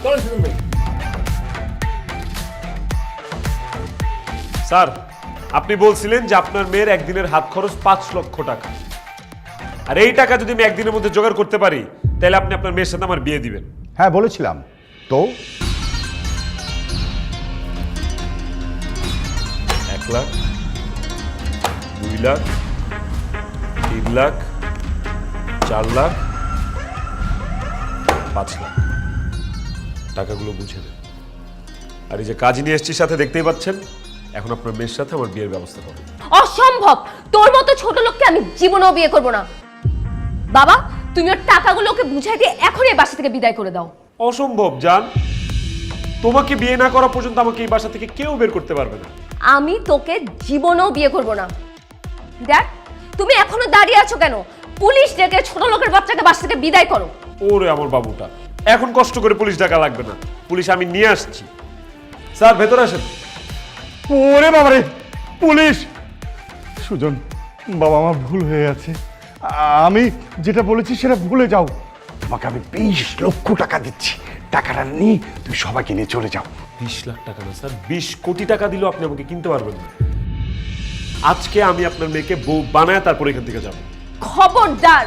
স্যার, আপনি বলছিলেন যে আপনার মেয়ের একদিনের হাত খরচ 5 লক্ষ টাকা, আর এই টাকা যদি আমি একদিনের মধ্যে জোগাড় করতে পারি তাহলে আপনি আপনার মেয়ের সাথে আমার বিয়ে দিবেন। হ্যাঁ বলেছিলাম তো। 1 লাখ, 2 লাখ, 3 লাখ, 4 লাখ, 5 লাখ। টাকাগুলো বুঝে নেন। আর এই যে কাজ নিয়ে এসছি সাথে, দেখতেই পাচ্ছেন, এখন আপনার মেয়ের সাথে আমার বিয়ের ব্যবস্থা করুন। অসম্ভব, তোর মতো ছোট লোককে আমি জীবনেও বিয়ে করব না। বাবা, তুমি ওর টাকাগুলো ওকে বুঝাই দিয়ে এখন এই বাসা থেকে বিদায় করে দাও। অসম্ভব জান, তোমাকে বিয়ে না করা পর্যন্ত আমাকে এই বাসা থেকে কেউ বের করতে পারবে না। আমি তোকে জীবনেও বিয়ে করব না। দেখ, তুমি এখনো দাঁড়িয়ে আছো কেন? পুলিশ ডেকে ছোট লোকের বাচ্চাকে বাসা থেকে বিদায় করো। ওরে আমার বাবুটা, এখন কষ্ট করে পুলিশ ডাকা লাগবে না, পুলিশ আমি নিয়ে আসছি। স্যার ভেতরে আসেন। ওরে বাবারে, পুলিশ! সুজন, বাবা আমার ভুল হয়ে গেছে, আমি যেটা বলেছি সেটা ভুলে যাও। তোমাকে আমি 20 লক্ষ টাকা দিচ্ছি, টাকাটা নিয়ে তুমি সবাইকে নিয়ে চলে যাও। 20 লাখ টাকা না স্যার, 20 কোটি টাকা দিলেও আপনি আমাকে কিনতে পারবেন না। আজকে আমি আপনার মেয়েকে বউ বানায় তারপর এখান থেকে যাব। খবরদার,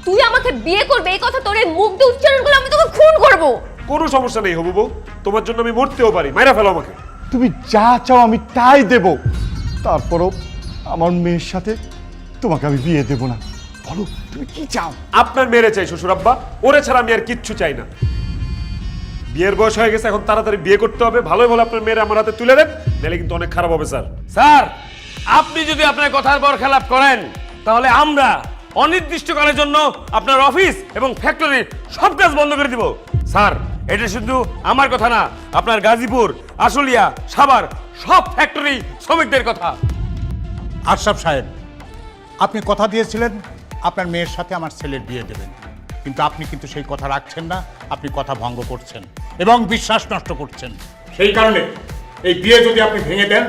তুই আমাকে বিয়ে করবে এই কথা তোর এই মুখ দিয়ে উচ্চারণ করলে আমি তোকে খুন করব। কোনো সমস্যা নেই হবু বউ, তোমার জন্য আমি মরতেও পারি, মাইরা ফেলো আমাকে। তুমি যা চাও আমি তাই দেব, তারপরও আমার মেয়ের সাথে তোমাকে আমি বিয়ে দেব না। বলো তুমি কি চাও? আপনার মেরে চাই শ্বশুর আব্বা, ওরে ছাড়া আমি আর কিচ্ছু চাই না। বিয়ের বয়স হয়ে গেছে, এখন তাড়াতাড়ি বিয়ে করতে হবে। ভালোই ভালো আপনার মেয়ের আমার হাতে তুলে দেন, নাহলে কিন্তু অনেক খারাপ হবে স্যার। স্যার, আপনি যদি আপনার কথার বরখেলাপ করেন তাহলে আমরা অনির্দিষ্টকালের জন্য আপনার অফিস এবং ফ্যাক্টরির সব কাজ বন্ধ করে দিব। স্যার, এটা শুধু আমার কথা না, আপনার গাজীপুর, আশুলিয়া, সাভার সব ফ্যাক্টরি শ্রমিকদের কথা। আশরাফ সাহেব, আপনি কথা দিয়েছিলেন আপনার মেয়ের সাথে আমার ছেলের বিয়ে দেবেন, কিন্তু আপনি কিন্তু সেই কথা রাখছেন না। আপনি কথা ভঙ্গ করছেন এবং বিশ্বাস নষ্ট করছেন। সেই কারণে এই বিয়ে যদি আপনি ভেঙে দেন,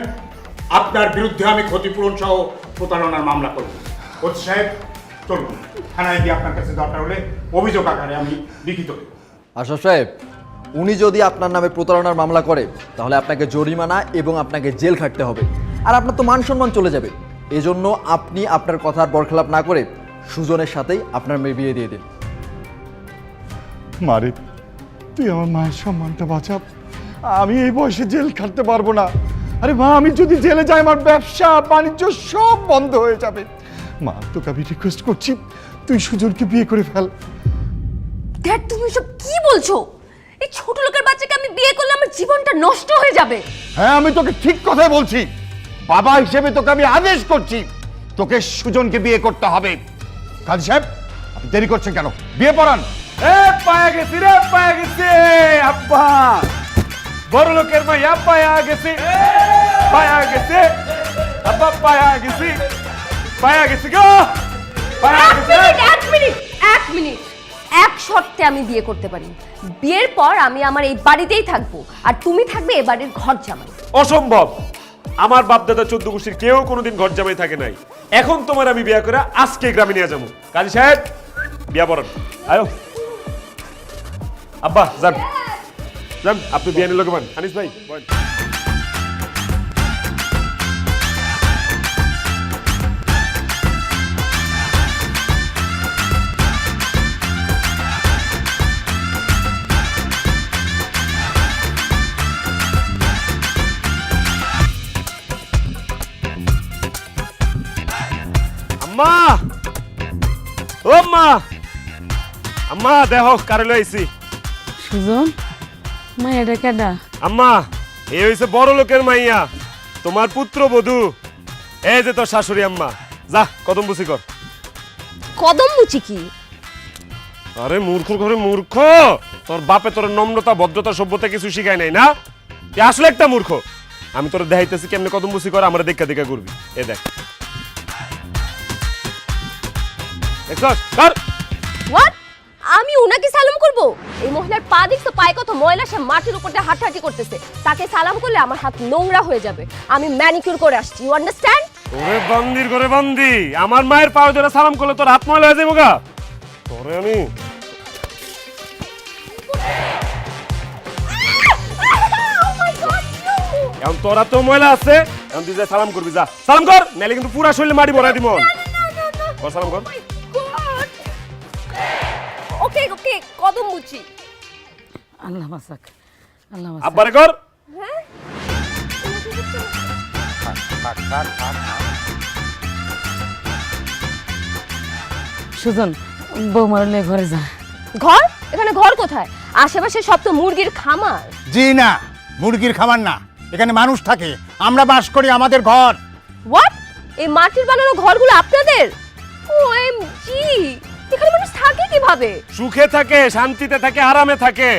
আপনার বিরুদ্ধে আমি ক্ষতিপূরণ সহ প্রতারণার মামলা করব। কোচ সাহেব, চলুন থানায় গিয়ে আপনার কাছে দরকার হলে অভিযোগ আকারে আমি লিখিত দেব। আশরাফ সাহেব, উনি যদি আপনার নামে প্রতারণার মামলা করে তাহলে আপনাকে জরিমানা এবং আপনাকে জেল খাটতে হবে, আর আপনার তো মান সম্মান চলে যাবে। এজন্য আপনি আপনার কথার বরখেলাপ না করে সুজনের সাথেই আপনার মেয়ে বিয়ে দিয়ে দিন। মারে, তুই আমার মায়ের সম্মানটা বাঁচা। আমি এই বয়সে জেল খাটতে পারবো না। আরে মা, আমি যদি জেলে যাই আমার ব্যবসা বাণিজ্য সব বন্ধ হয়ে যাবে। মা, তোকে আমি রিকোয়েস্ট করছি, তুই সুজনকে বিয়ে করে ফেল। ড্যাড, তুমি সব কি বলছো? এই ছোট লোকের বাচ্চাকে আমি বিয়ে করলে আমার জীবনটা নষ্ট হয়ে যাবে। হ্যাঁ, আমি তোকে ঠিক কথাই বলছি। বাবা হিসেবে তোকে আমি আদেশ করছি, তোকে সুজনকে বিয়ে করতে হবে। কাজী সাহেব, আপনি দেরি করছেন কেন? বিয়ে পড়ান। পায়া গেছি রে, পায়া গেছি আব্বা, বড় লোকের মাইয়া পায়া গেছি, পায়া গেছে আব্বা, পায়া গেছি, পায়া গেছি গো, পায়া গেছে। এক মিনিট, এক শর্তে আমি বিয়ে করতে পারি। বিয়ের পর আমি আমার এই বাড়িতেই থাকবো, আর তুমি থাকবে এ বাড়ির ঘর জামাই। অসম্ভব। আমার বাপ দাদা 14 গোষ্ঠীর কেউ কোনোদিন ঘর জামাই থাকে নাই। এখন তোমার আমি বিয়ে করে আজকে গ্রামে নিয়ে যাবো। কাজী সাহেব, বিয়া পড়ান। আয়ো আব্বা, যান যান, আপনি বিয়ানের লোক মান। আনিস ভাই বলেন। আম্মা, ও মা, আম্মা দেহ কারে লইছি। সুজন, মায়েরা কেডা? আম্মা, এই হইছে বড় লোকের মাইয়া, তোমার পুত্রবধূ। এই যে তোর শাশুড়ি। আম্মা, যা কদম বুঝি কর। কদম মুচি কি? আরে মূর্খ ঘরে মূর্খ, তোর বাপে তোর নম্রতা, ভদ্রতা, সভ্যতা কিছু শিখায় নাই না? তুই আসলে একটা মূর্খ। আমি তোর দেখাইতেছি কেমনে কদম বুঝি কর, আমরা দেখা দেখা করবি। এ দেখ, হোয়াট? আমি উনাকে সালাম করব? এই মহিলার পা দেখছো? পায়ে কত ময়লা, সে মাটির উপর দিয়ে হাঁটাহাঁটি করতেছে। তাকে সালাম করলে আমার হাত নোংরা হয়ে যাবে। আমি ম্যানিকিউর করে আসছি, ইউ আন্ডারস্ট্যান্ড? ওরে বান্দির করে বান্দি, আমার মায়ের পায়ে ধরে সালাম করলে তোর হাত ময়লা হয়ে যাবো গা। তোরে আমি এখন তোর হাতেও ময়লা আছে, এখন তুই যা সালাম করবি, যা সালাম কর, নাহলে কিন্তু পুরা শরীরে মাটি ভরাই দিব। কর সালাম কর। ওকে ওকে, কদম মুচি। আল্লাহ বাঁচাক, আল্লাহ বাঁচাক। আব্বারে কর। সুজন, বৌমার নিয়ে ঘরে যা। ঘর? এখানে ঘর কোথায়? আশেপাশে সব তো মুরগির খামার। জি না, মুরগির খাবার না, এখানে মানুষ থাকে, আমরা বাস করি, আমাদের ঘর। হোয়াট? এই মাটির বানানো ঘরগুলো আপনাদের? ওএমজি, এখানে মানুষ থাকে কিভাবে? সুখে থাকে, শান্তিতে থাকে, আরামে থাকে।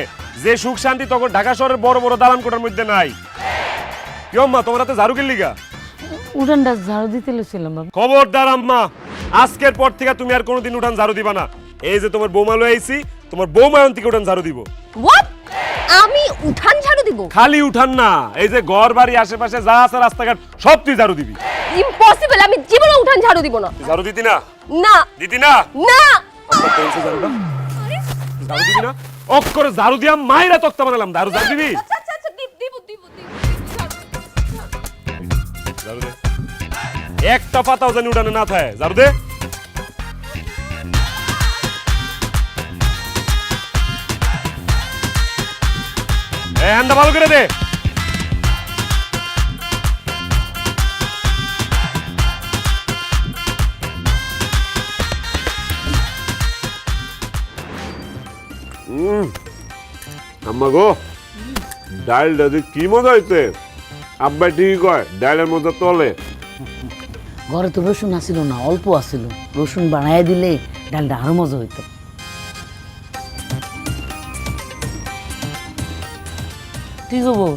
যে সুখ শান্তি তখন ঢাকা শহরের বড় বড় দালান কোঠার মধ্যে নাই। কি আম্মা, তোমার হাতে ঝাড়ু কিনলি গা? উঠানটা ঝাড়ু দিতে লেছিলাম বাবা। খবরদার আম্মা, আজকের পর থেকে তুমি আর কোনোদিন উঠান ঝাড়ু দিবা না। এই যে তোমার বৌমা লয়ে আইছি, তোমার বৌমা এখন থেকে উঠান ঝাড়ু দিব। হোয়াট? আমি উঠান ঝাড়ু দিব? খালি উঠান না, এই যে ঘর বাড়ি আশেপাশে যা আছে রাস্তাঘাট সব তুই ঝাড়ু দিবি। ইম্পসিবল, আমি জীবনে উঠান ঝাড়ু দিব না। ঝাড়ু দিতি না? না দিতি না? না। আব্বা, পেয়েছে ঝাড়ুটা? ঝাড়ু দিবি না? অক্ষরে ঝাড়ু দিয়া মাইরা তক্তা বানালাম, ঝাড়ু দিবি? আচ্ছা আচ্ছা আচ্ছা, দিব। ঝাড়ু দে, একটা পাতাও জানি উঠানে না থাকে। ঝাড়ু দে। হ্যান্ডা ভালো করে দে। আম্মা গো ডালটা যে কি মজা হইতে আব্বা ঠিকই কয় ডালের মজা তলে ঘরে তো রসুন আসিল না, অল্প আসিল। রসুন বাড়াই দিলে ডালটা আরো মজা হইতো। কি গো বউ,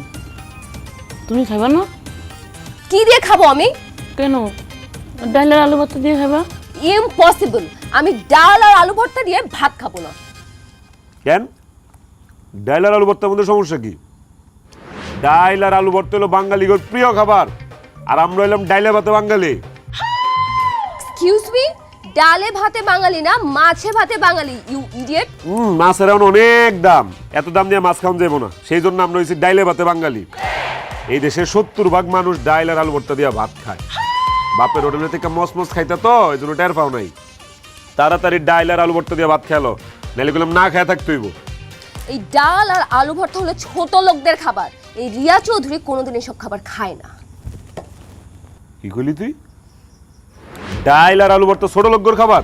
তুমি খাইবা না? কি দিয়ে খাবো আমি? কেন, ডালের আলু ভর্তা দিয়ে খাইবা? ইম্পসিবল, আমি ডাল আর আলু ভর্তা দিয়ে ভাত খাবো না। কেন ডাল আর আলু ভর্তার মধ্যে সমস্যা কি? ডাল আর আলু ভর্তা হলো বাঙালির প্রিয় খাবার, আর আমরা হইলাম ডাইলে ভাতে বাঙালি। এক্সকিউজ মি, ডালে ভাতে বাঙালি না, মাছে ভাতে বাঙালি, ইউ ইডিয়েট। মাছের এখন অনেক দাম, এত দাম দিয়ে মাছ খাওয়া যাবো না, সেই জন্য আমরা হয়েছি ডাইলে ভাতে বাঙালি। এই দেশের 70% মানুষ ডাইল আর আলু ভর্তা দিয়ে ভাত খায়। বাপের হোটেলে থেকে মস মস খাইতে তো এই জন্য টের পাও নাই। তাড়াতাড়ি ডাইল আর আলু ভর্তা দিয়ে ভাত খেলো, নাহলে গেলাম না খেয়ে থাকতে হইব। এই ডাল আর আলু ভর্তা হলো ছোট লোকদের খাবার। এই রিয়া চৌধুরী কোনোদিন এসব খাবার খায় না। কি কইলি তুই? ডাইল আর আলু ভর্তা ছোট লোকদের খাবার?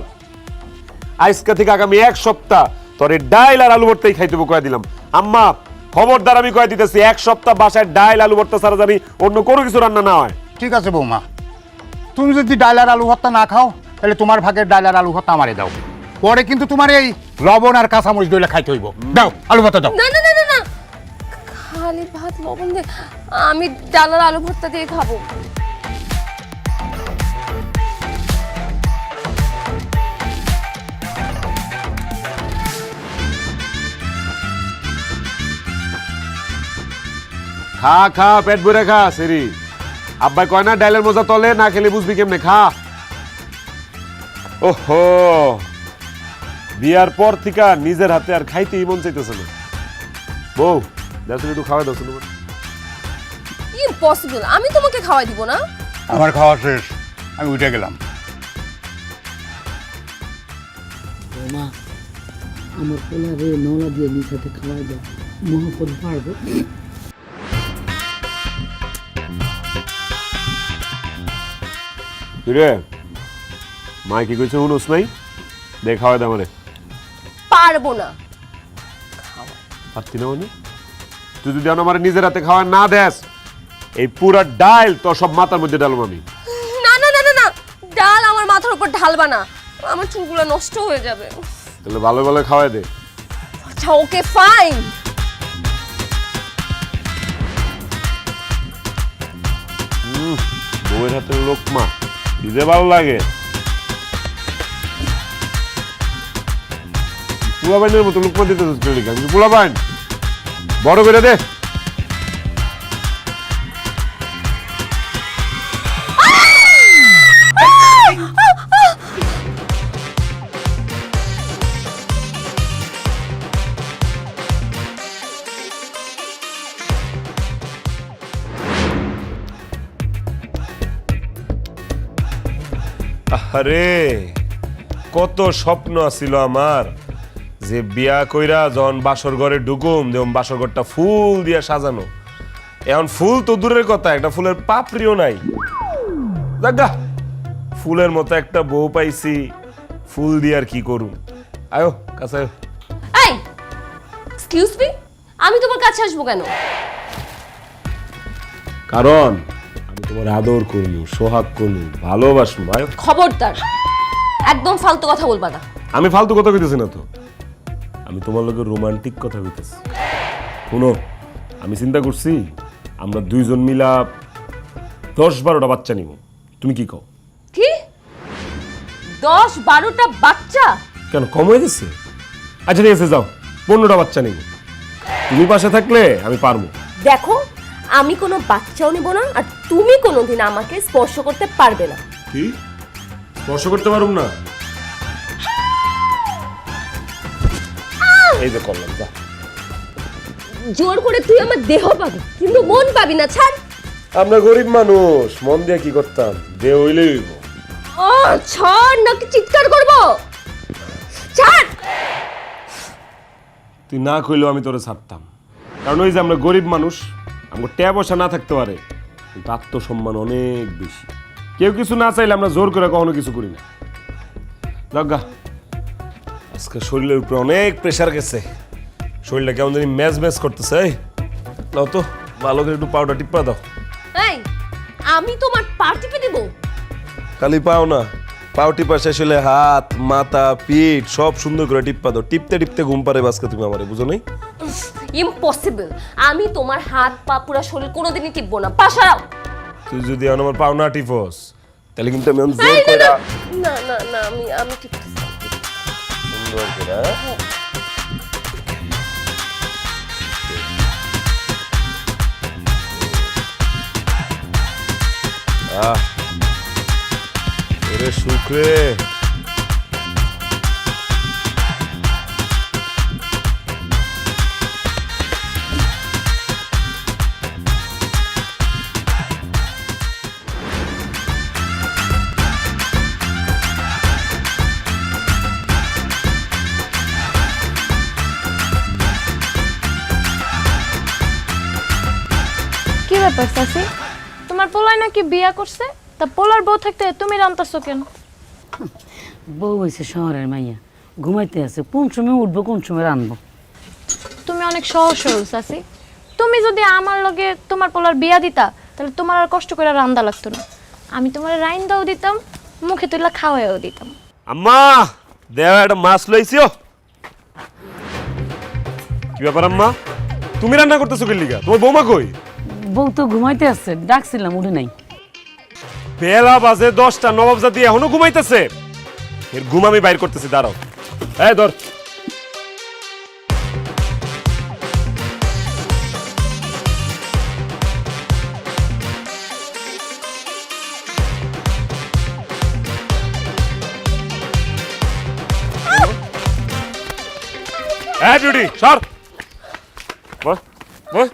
আজকে থেকে আগামী 1 সপ্তাহ তোর এই ডাইল আর আলু ভর্তাই খাইতে কয়ে দিলাম। আম্মা খবরদার, আমি কয়ে দিতেছি 1 সপ্তাহ বাসায় ডাইল আলু ভর্তা ছাড়া জানি অন্য কোনো কিছু রান্না না হয়। ঠিক আছে বৌমা, তুমি যদি ডাল আর আলু ভর্তা না খাও তাহলে তোমার ভাগের ডাল আর আলু ভর্তা আমারে দাও। পরে কিন্তু তোমার এই লবণ আর কাঁচামরিচ দইলে খাইতে হইব। দাও আলু ভর্তা দাও। না না না না না, খালি ভাত লবণ দিয়ে আমি ডাল আর আলু ভর্তা দিয়ে খাবো। খা খা, পেট ভরে খা সেরি। আব্বাই কয় না ডাইলের মজা তলে, না খেলে বুঝবি কেমনে, খা। ওহো, বিয়ার পর থেকে নিজের হাতে আর খাইতেই মন চাইতেছে না। বউ দেখুন একটু খাওয়াই দাও। ইম্পসিবল, আমি তোমাকে খাওয়াই দিব না। আমার খাওয়া শেষ, আমি উঠে গেলাম। মা, আমার পোলা রে নলা দিয়ে নিচেতে খাওয়াই দাও, মহাপদ পারবো। রে মাই কি কইছে শুনোস নাই? দেখ খাওয়াই দাও মানে। পারবো না। পারতি না মানে? তুই যদি আমার নিজের হাতে খাওয়া না দেস, এই পুরা ডাল তো সব মাথার মধ্যে ডালুম আমি। না না না না না, ডাল আমার মাথার উপর ঢালবা না, আমার চুলগুলো নষ্ট হয়ে যাবে। তাহলে ভালো ভালো খাওয়াই দে। আচ্ছা ওকে ফাইন। বউয়ের হাতের লোকমা দিতে ভালো লাগে। পোলা বাইনের মতো লোকমা দিতে আমি পোলা বাইন বড় করে দে। আরে কত স্বপ্ন আছিল আমার যে বিয়া কইরা যখন বাসর ঘরে ঢুকুম যেমন বাসর ঘরটা ফুল দিয়া সাজানো। এখন ফুল তো দূরের কথা, একটা ফুলের পাপড়িও নাই। দেখা ফুলের মতো একটা বউ পাইছি, ফুল দিয়ে আর কি করুম। আয়ো কাছে আয়ো। এই এক্সকিউজ মি, আমি তোমার কাছে আসবো কেন? কারণ আমি তোমার আদর করলু, সোহাগ করলু, ভালোবাসবো। আয়ো। খবরদার, একদম ফালতু কথা বলবা না। আমি ফালতু কথা কইতেছি না তো, আমি তোমার লগে রোমান্টিক কথা কইতেছি। শুনো, আমি চিন্তা করছি আমরা দুইজন মিলা 10-12টা বাচ্চা নিব। তুমি কি কও? কি 10-12টা বাচ্চা? কেন কম হয়ে গেছে? আচ্ছা ঠিক আছে, যাও 15টা বাচ্চা নিব। তুমি পাশে থাকলে আমি পারবো। দেখো, আমি কোনো বাচ্চাও নিব না, আর তুমি কোনোদিন আমাকে স্পর্শ করতে পারবে না। কি স্পর্শ করতে পারুম না? এই যে করলাম, যা। জোর করে তুই আমার দেহ পাবি, কিন্তু মন পাবি না। ছাড়। আমরা গরিব মানুষ, মন দিয়ে কি করতাম? দে হইলেই হইব। ছাড়, নাকি চিৎকার করব? ছাড়। তুই না কইলেও আমি তোরে ছাড়তাম, কারণ ওই যে আমরা গরিব মানুষ, আমার টাকা পয়সা না থাকতে পারে কিন্তু আত্মসম্মান অনেক বেশি। কেউ কিছু না চাইলে আমরা জোর করে কখনো কিছু করি না। আজকে শরীরের উপরে অনেক প্রেশার গেছে, শরীরটা কেমন জানি ম্যাজ ম্যাজ করতেছে। এই নাও তো ভালো করে একটু পাউডার টিপা দাও। এই আমি তোমার পা টিপে দিব? খালি পাও না, পাও টিপা শেষ হলে হাত মাথা পিঠ সব সুন্দর করে টিপা দাও। টিপতে টিপতে ঘুম পারে বাসকে তুমি আমারে, বুঝো নাই? ইম্পসিবল, আমি তোমার হাত পা পুরো শরীর কোনোদিনই টিপবো না। পা সরাও। তুই যদি এখন আমার পাও না টিপস তাহলে কিন্তু আমি এই, জোর না, করে না না না আমি টিপতেছি। সুন্দর করে এরে শুক্রে। কি ব্যাপার চাচি, তোমার পোলায় নাকি বিয়া করছে? তা পোলার বউ থাকতে তুমি রান্তাছো কেন? বউ হয়েছে শহরের মাইয়া, ঘুমাইতে আছে, কোন সময় উঠবো কোন সময় রানবো। তুমি অনেক সহজ সরল চাচি। তুমি যদি আমার লগে তোমার পোলার বিয়া দিতা তাহলে তোমার আর কষ্ট করে রান্দা লাগতো না। আমি তোমার রাইন দাও দিতাম, মুখে তুলা খাওয়াইও দিতাম। আম্মা দেও একটা মাছ লইছিও। কি ব্যাপার আম্মা, তুমি রান্না করতেছো কি লিগা? তোমার বৌমা কই? বউ তো ঘুমাইতে আছে, ডাকছিলাম উঠে নাই। বেলা বাজে 10টা, নবাব জাতি এখনো ঘুমাইতেছে। এর ঘুম আমি বাইর করতেছি, দাঁড়াও। এই ধর। এই জুডি সর। বস বস।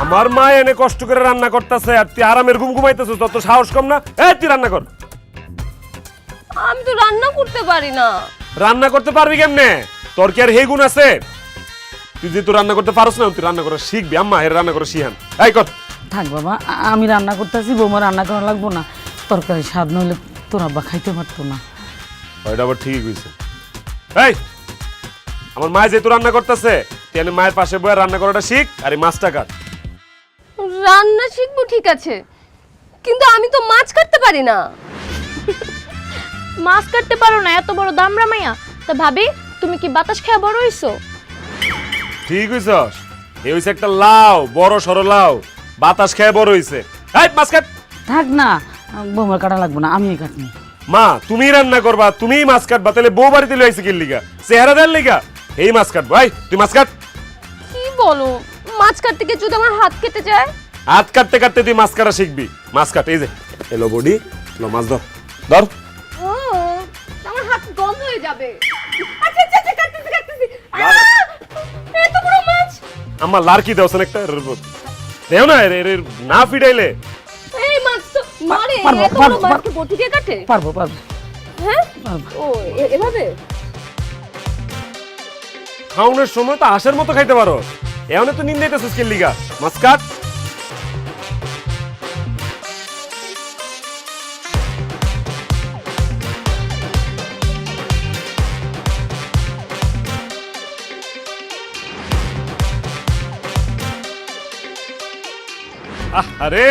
আমার মা এনে কষ্ট করে রান্না করতেছে আর তুই আরামের ঘুম ঘুমাইতেছিস, তত সাহস কম না? এই তুই রান্না কর। আমি তো রান্না করতে পারি না। রান্না করতে পারবি কেমনে? তোর কি আর হে গুণ আছে? তুই যে তুই রান্না করতে পারছ না, তুই রান্না করা শিখবি। আম্মা এর রান্না করা শিখান। এই কর। থাক বাবা, আমি রান্না করতেছি, বৌমা রান্না করা লাগবো না। তরকারি স্বাদ নইলে তোর আব্বা খাইতে পারতো না। ওইটা আবার ঠিকই কইছে। এই আমার মা যেহেতু রান্না করতেছে, তুই মায়ের পাশে বসে রান্না করাটা শিখ আর এই মাছটা কাট। রান্না শিখবো ঠিক আছে, কিন্তু আমি তো মাছ কাটতে পারি না। মাছ কাটতে পারো না, এত বড় দামড়া মাইয়া? তা ভাবি তুমি কি বাতাস খেয়ে বড় হইছো? ঠিক হইছস। এই হইছে একটা লাউ, বড় সরো লাউ, বাতাস খেয়ে বড় হইছে। এই মাছ কাট। থাক না, বৌমার কাটা লাগবো না, আমি কাটনি। মা তুমি রান্না করবা, তুমিই মাছ কাটবা, তাহলে বউ বাড়িতে লইছে কি লিগা? চেহারা দেন লিগা? এই মাছ কাটবো। এই তুই মাছ কাট। কি বলো, মাছ কাটতে গিয়ে যদি আমার হাত কেটে যায়? হাত কাটতে কাটতে তুই মাছ কাটা শিখবি। মাছ কাট। এই যে এলো বডি, এলো মাছ ধর ধর। আমার হাত গন্ধ হয়ে যাবে। আচ্ছা আচ্ছা আচ্ছা, কাটতেছি। এত বড় মাছ। আমার লারকি দেওছেন একটা দেও না, এর না ফিটাইলে। এই মাছ তো মারে, পারবো, এত বড় পারবো, মাছ কি বটি দিয়ে কাটে? পারবো পারবো। হ্যাঁ ও এভাবে? খাওনের সময় তো হাঁসের মতো খাইতে পারো, এখন তো নিন্দাইতেছিস কি লিগা? মাছ কাট। আরে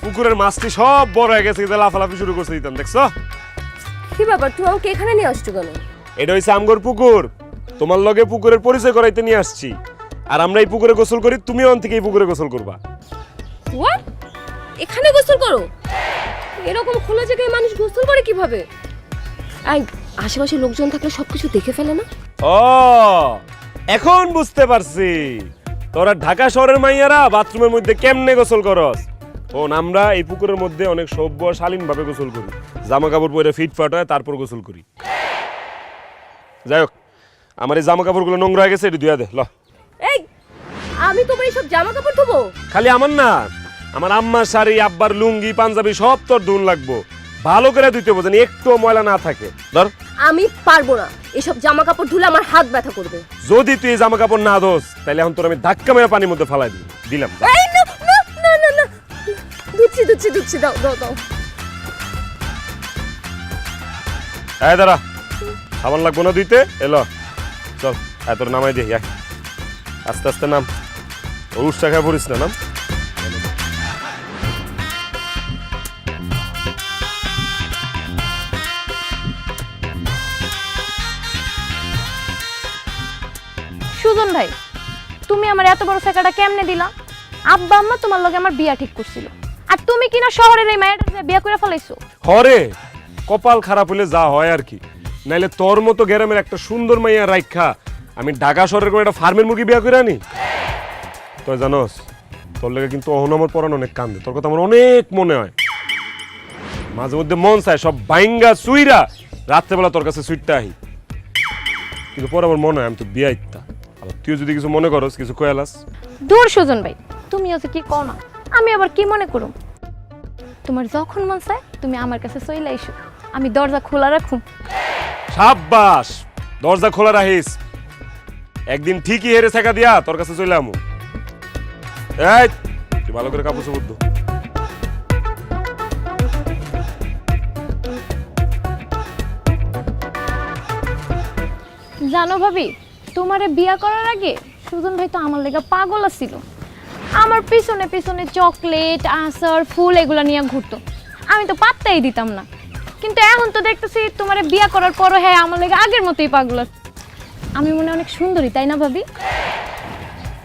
পুকুরের মাছটি সব বড় হয়ে গেছে, লাফালাফি শুরু করছে দিতাম, দেখছো? কি ব্যাপার, তুই আমাকে এখানে নিয়ে আসছো কেন? এটা হইছে আমগর পুকুর, তোমার লগে পুকুরের পরিচয় করাইতে নিয়ে আসছি। আর আমরা এই পুকুরে গোসল করি, তুমি অন থেকে এই পুকুরে গোসল করবা। হোয়াট? এখানে গোসল করো? এরকম খোলা জায়গায় মানুষ গোসল করে কিভাবে? এই আশেপাশে লোকজন থাকলে সবকিছু দেখে ফেলে না? ও এখন বুঝতে পারছি, তোরা ঢাকা শহরের মাইয়ারা বাথরুমের মধ্যে কেমনে গোসল করস। ও আমরা এই পুকুরের মধ্যে অনেক সভ্য শালীন ভাবে গোসল করি, জামা কাপড় পরে ফিটফাট হয় তারপর গোসল করি। যাই হোক, আমার এই জামা কাপড়গুলো নোংরা হয়ে গেছে, এটি ধুয়া দে। ল। এই আমি তোমার এইসব জামা কাপড় ধোবো? খালি আমার না, আমার আম্মার শাড়ি, আব্বার লুঙ্গি, পাঞ্জাবি সব তোর ধুন লাগবো। ভালো করে ধুইতে বোঝেন, একটু ময়লা না থাকে। ধর। আমি পারবো না, এসব জামা কাপড় ধুলে আমার হাত ব্যথা করবে। যদি তুই জামা কাপড় না ধোস তাহলে এখন তোর আমি ধাক্কা মেরে পানির মধ্যে ফালাই দিলাম। এই না না না না না, ধুচ্ছি, দাও দাও দাও। এই দাঁড়া, সাবান লাগবো না ধুইতে, এলো চল। তোর নামাই দেখি আস্তে আস্তে নাম ওর টাকা পড়িস না নাম। সুজন ভাই, তুমি আমার এত বড় টাকাটা কেমনে দিলা? আব্বা আম্মা তোমার লগে আমার বিয়া ঠিক করছিল, আর তুমি কিনা শহরের এই মায়ের বিয়া করে ফেলাইছো। হরে কপাল খারাপ হলে যা হয় আর কি, নাইলে তোর মতো গ্রামের একটা সুন্দর মাইয়া রাইখা আমি ঢাকা শহরের কোনো একটা ফার্মের মুরগি বিয়া করে আনি। তুই জানোস তোর লেগে কিন্তু অহন আমার পরান অনেক কান্দে, তোর কথা আমার অনেক মনে হয়। মাঝে মধ্যে মন চায় সব বাইঙ্গা চুইরা রাত্রেবেলা তোর কাছে সুইটটা আহি, কিন্তু পরে আমার মনে হয় আমি তো বিয়া ইত্যা। আবার তুই যদি কিছু মনে করস, কিছু কয়ালাস। দূর সুজন ভাই, তুমি হচ্ছে কি কও না, আমি আবার কি মনে করুম? তোমার যখন মন চায় তুমি আমার কাছে চলে আইসো, আমি দরজা খোলা রাখুম। সাব্বাস, দরজা খোলা রাখিস, একদিন ঠিকই হেরে শেখা দিয়া তোর কাছে চলে আমু। এই তুই ভালো করে কাপড় চোপড় ধো। জানো ভাবি, তোমারে বিয়া করার আগে সুজন ভাই তো আমার লেগা পাগল ছিল, আমার পিছনে পিছনে চকলেট আচার ফুল এগুলা নিয়ে ঘুরতো, আমি তো পাত্তাই দিতাম না। কিন্তু এখন তো দেখতেছি তোমারে বিয়া করার পরও হ্যাঁ আমার লেগে আগের মতোই পাগল আছে। আমি মনে অনেক সুন্দরী, তাই না ভাবি?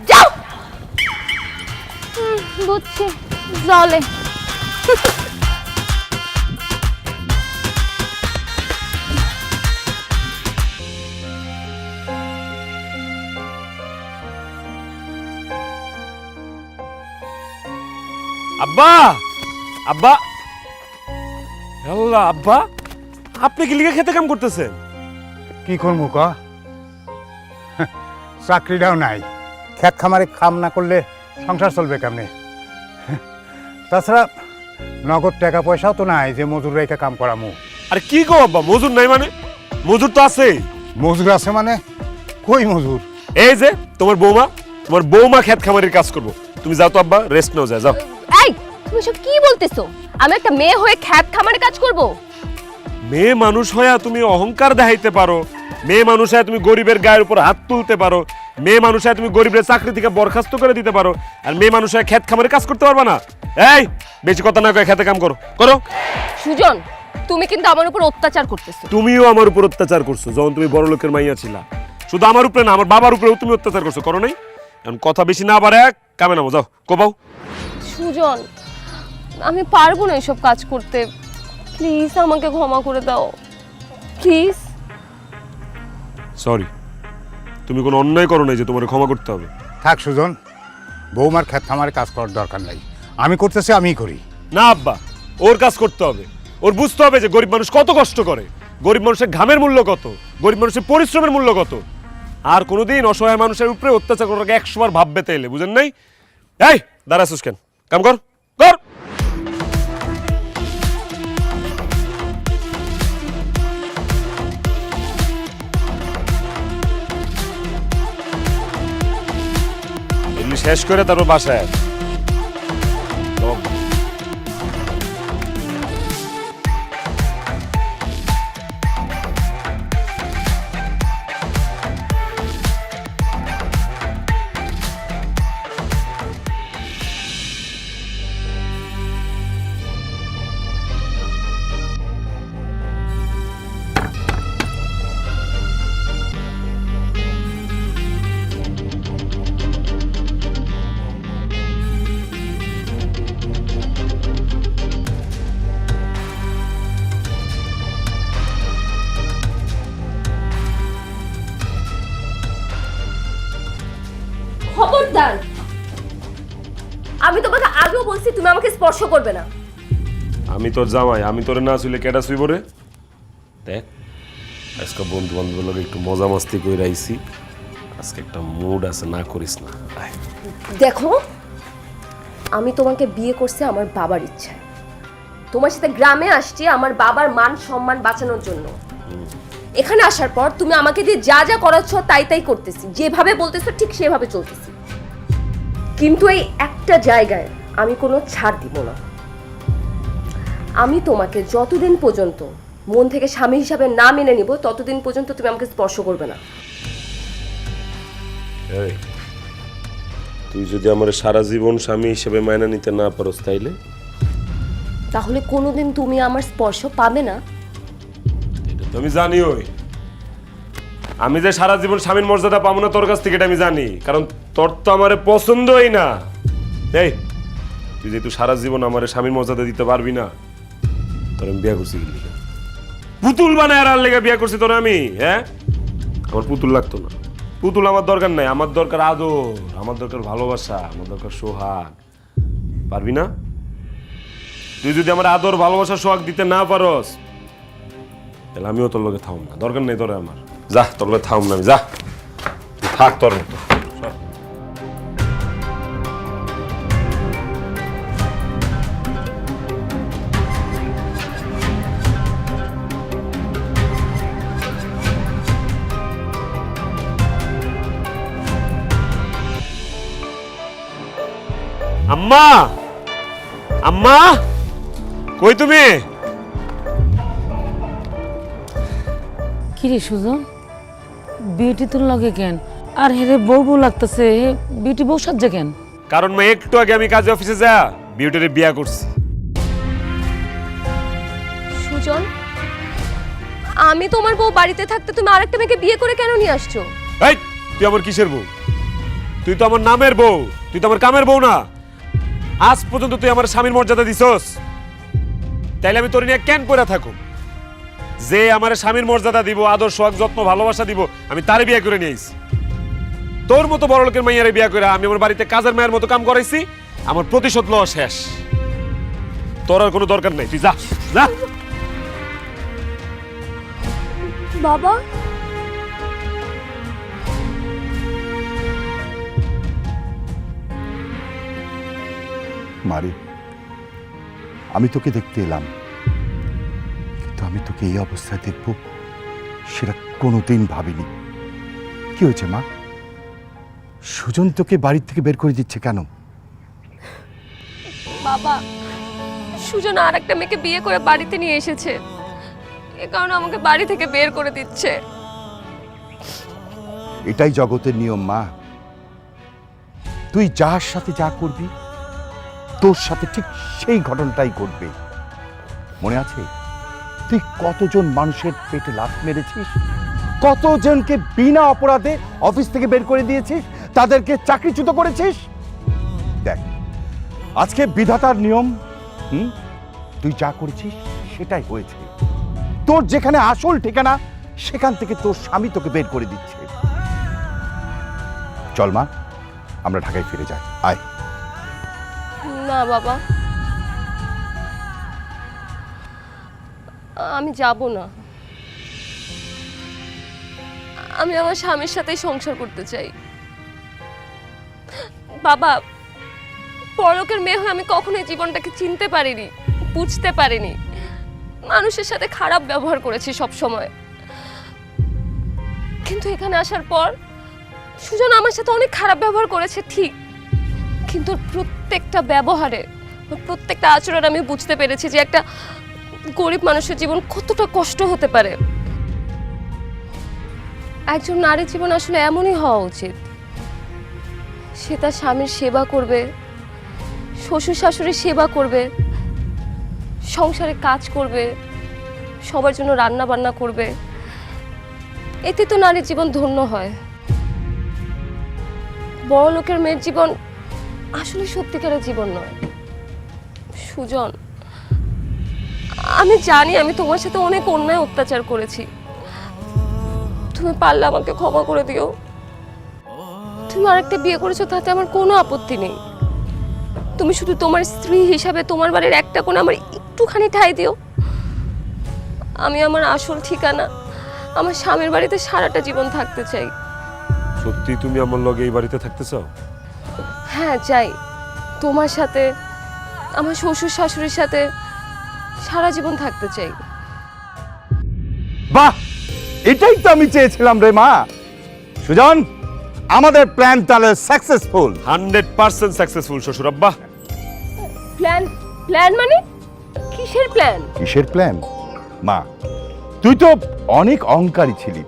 যাও। বুঝছি, জলে আব্বা, আব্বা, আল্লাহ আব্বা, আপনি কি লিগে খেতে কাম করতেছেন? কি করবো ক, চাকরিটাও নাই, খেত খামারে কাম না করলে সংসার চলবে কেমনে? তাছাড়া নগদ টাকা পয়সাও তো নাই যে মজুর রেখে কাম করামু। আরে কি গো আব্বা, মজুর নাই মানে? মজুর তো আছে। মজুর আছে মানে? কই মজুর? এই যে তোমার বৌমা খেত খামারের কাজ করবো। তুমি যাও তো আব্বা, রেস্ট নাও, যাও। এই তুমি সব কি বলতেছো? আমি একটা মেয়ে হয়ে খ্যাত খামারে কাজ করব? মেয়ে মানুষ হয়ে তুমি অহংকার দেখাইতে পারো, মেয়ে মানুষ হয়ে তুমি গরিবের গায়ের উপর হাত তুলতে পারো, মেয়ে মানুষ হয়ে তুমি গরিবের চাকরি থেকে বরখাস্ত করে দিতে পারো, আর মেয়ে মানুষ হয়ে খেত খামারে কাজ করতে পারবা না? এই বেশি কথা না কয়ে খেতে কাম করো। সুজন, তুমি কিন্তু আমার উপর অত্যাচার করতেছো। তুমিও আমার উপর অত্যাচার করছো যখন তুমি বড় লোকের মাইয়া ছিলা। শুধু আমার উপরে না, আমার বাবার উপরেও তুমি অত্যাচার করছো, করো নাই? এখন কথা বেশি না বাড়ে কামে নামো, যাও কোপাও। সুজন, আমি পারবো না এসব কাজ করতে, প্লিজ আমাকে ক্ষমা করে দাও, প্লিজ। সরি, তুমি কোনো অন্যায় করো নাই যে তোমার ক্ষমা করতে হবে। থাক সুজন, বৌমার খেত খামারে কাজ করার দরকার নাই, আমি করতেছি, আমিই করি। না আব্বা, ওর কাজ করতে হবে, ওর বুঝতে হবে যে গরিব মানুষ কত কষ্ট করে, গরিব মানুষের ঘামের মূল্য কত, গরিব মানুষের পরিশ্রমের মূল্য কত। আর কোনোদিন অসহায় মানুষের উপরে অত্যাচার করার আগে 100 বার ভাববে তাইলে, বুঝেন নাই? এই দাঁড়াছিস কেন, কাম কর কর। এগুলি শেষ করে তারপর বাসায় খবরদার, আমি তোমাকে আগেও বলছি তুমি আমাকে স্পর্শ করবে না। আমি তোর জামাই, আমি তোরে না আসলে কেডা শুইব রে? দেখ আজকে বন্ধু বান্ধবের লগে একটু মজা মাস্তি করে আইছি, আজকে একটা মুড আছে, না করিস না। দেখো, আমি তোমাকে বিয়ে করছি আমার বাবার ইচ্ছায়, তোমার সাথে গ্রামে আসছি আমার বাবার মান সম্মান বাঁচানোর জন্য। এখানে আসার পর তুমি আমাকে দিয়ে যা যা করাচ্ছ তাই তাই করতেছি, যেভাবে বলতেছো ঠিক সেভাবে চলতেছি, কিন্তু এই একটা জায়গায় আমি কোনো ছাড় দিব না। আমি তোমাকে যতদিন পর্যন্ত মন থেকে স্বামী হিসাবে না মেনে নিব ততদিন পর্যন্ত তুমি আমাকে স্পর্শ করবে না। এই, তুই যদি আমার সারা জীবন স্বামী হিসেবে মাইনা নিতে না পারোস তাইলে তাহলে কোনোদিন তুমি আমার স্পর্শ পাবে না? এটা তো আমি জানি। আমি যে সারা জীবন স্বামীর মর্যাদা পাবো না তোর কাছ থেকে এটা আমি জানি, কারণ তোর তো আমারে পছন্দই না। এই, তুই যেহেতু সারা জীবন আমারে স্বামীর মর্যাদা দিতে পারবি না, তোর আমি বিয়ে করছি কিন্তু পুতুল বানায় আর লেগে বিয়ে করছি তোর আমি। হ্যাঁ, আমার পুতুল লাগতো না, পুতুল আমার দরকার নাই। আমার দরকার আদর, আমার দরকার ভালোবাসা, আমার দরকার সোহাগ। পারবি না? তুই যদি আমার আদর ভালোবাসা সোহাগ দিতে না পারস, তাহলে আমিও তোর লগে থাম না। দরকার নেই তোরে আমার। যা, তোর লগে থাম না আমি। যা, তুই থাক তোর মতো। আম্মা, আম্মা, কই তুমি? কিরে সুজন, বিউটি তোর লগে কেন? আর হেরে বউ বউ লাগতেছে, বিউটি বউ সাজছে কেন? কারণ মা একটু আগে আমি কাজে অফিসে যা বিউটির বিয়া করছি। সুজন, আমি তোমার বউ বাড়িতে থাকতে তুমি আরেকটা মেয়েকে বিয়ে করে কেন নিয়ে আসছো? এই, তুই আমার কিসের বউ? তুই তো আমার নামের বউ, তুই তো আমার কামের বউ না। আজ পর্যন্ত তুই আমার স্বামীর মর্যাদা দিছস, তাইলে আমি তোর নিয়ে কেন পড়ে থাকো? যে আমার স্বামীর মর্যাদা দিব, আদর সোহাগ যত্ন ভালোবাসা দিব, আমি তারে বিয়ে করে নিয়ে আইছি। তোর মতো বড় লোকের মাইয়ারে বিয়ে করে আমি আমার বাড়িতে কাজের মায়ের মতো কাম করাইছি। আমার প্রতিশোধ লওয়া শেষ। তোর আর কোনো দরকার নাই, তুই যা যা। বাবা, মারে, আমি তোকে দেখতে এলাম, কিন্তু আমি তোকে এই অবস্থায় দেখব সেটা কোনোদিন ভাবিনি। কি হয়েছে মা? সুজন তোকে বাড়ি থেকে বের করে দিচ্ছে কেন? বাবা, সুজন আর একটা মেয়েকে বিয়ে করে বাড়িতে নিয়ে এসেছে, এ কারণে আমাকে বাড়ি থেকে বের করে দিচ্ছে। এটাই জগতের নিয়ম মা। তুই যার সাথে যা করবি, তোর সাথে ঠিক সেই ঘটনাটাই ঘটবে। মনে আছে তুই কতজন মানুষের পেটে লাথ মেরেছিস, কতজনকে বিনা অপরাধে অফিস থেকে বের করে দিয়েছিস, তাদেরকে চাকরিচ্যুত করেছিস। দেখ, আজকে বিধাতার নিয়ম, তুই যা করেছিস সেটাই হয়েছে। তোর যেখানে আসল ঠিকানা, সেখান থেকে তোর স্বামী তোকে বের করে দিচ্ছে। চল মা, আমরা ঢাকায় ফিরে যাই। আয়। না বাবা, আমি যাব না। আমি আমার স্বামীর সাথেই সংসার করতে চাই। বাবা, পরলোকের মেয়ে হয়ে আমি কখনোই জীবনটাকে চিনতে পারিনি, বুঝতে পারিনি। মানুষের সাথে খারাপ ব্যবহার করেছি সব সময়, কিন্তু এখানে আসার পর সুজন আমার সাথে অনেক খারাপ ব্যবহার করেছে ঠিক, কিন্তু প্রত্যেকটা ব্যবহারে, প্রত্যেকটা আচরণ আমি বুঝতে পেরেছি যে একটা গরিব মানুষের জীবন কতটা কষ্ট হতে পারে। একজন নারীর জীবন আসলে এমনই হওয়া উচিত। সে তার স্বামীর সেবা করবে, শ্বশুর শাশুড়ির সেবা করবে, সংসারে কাজ করবে, সবার জন্য রান্না বান্না করবে। এতে তো নারীর জীবন ধন্য হয়। বড় লোকের মেয়ের জীবন আসলে সত্যিকারের জীবন নয়। সুজন, আমি জানি আমি তোমার সাথে অনেক অন্যায় অত্যাচার করেছি। তুমি পারলে আমাকে ক্ষমা করে দিও। তুমি আরেকটা বিয়ে করেছো, তাতে আমার কোনো আপত্তি নেই। তুমি শুধু তোমার স্ত্রী হিসাবে তোমার বাড়ির একটা কোণে আমার একটুখানি ঠাঁই দিও। আমি আমার আসল ঠিকানা, আমার স্বামীর বাড়িতে সারাটা জীবন থাকতে চাই। সত্যি তুমি আমার লগে এই বাড়িতে থাকতে চাও? হ্যাঁ চাই, তোমার সাথে, আমার শ্বশুর শাশুড়ির সাথে সারা জীবন থাকতে চাই। বাহ, এটাই তো আমি চেয়েছিলাম রে মা। সুজন, আমাদের প্ল্যান তাহলে সাকসেসফুল। 100% সাকসেসফুল শ্বশুর আব্বা। প্ল্যান? প্ল্যান মানে কিসের প্ল্যান? কিসের প্ল্যান? মা, তুই তো অনেক অহংকারী ছিলি।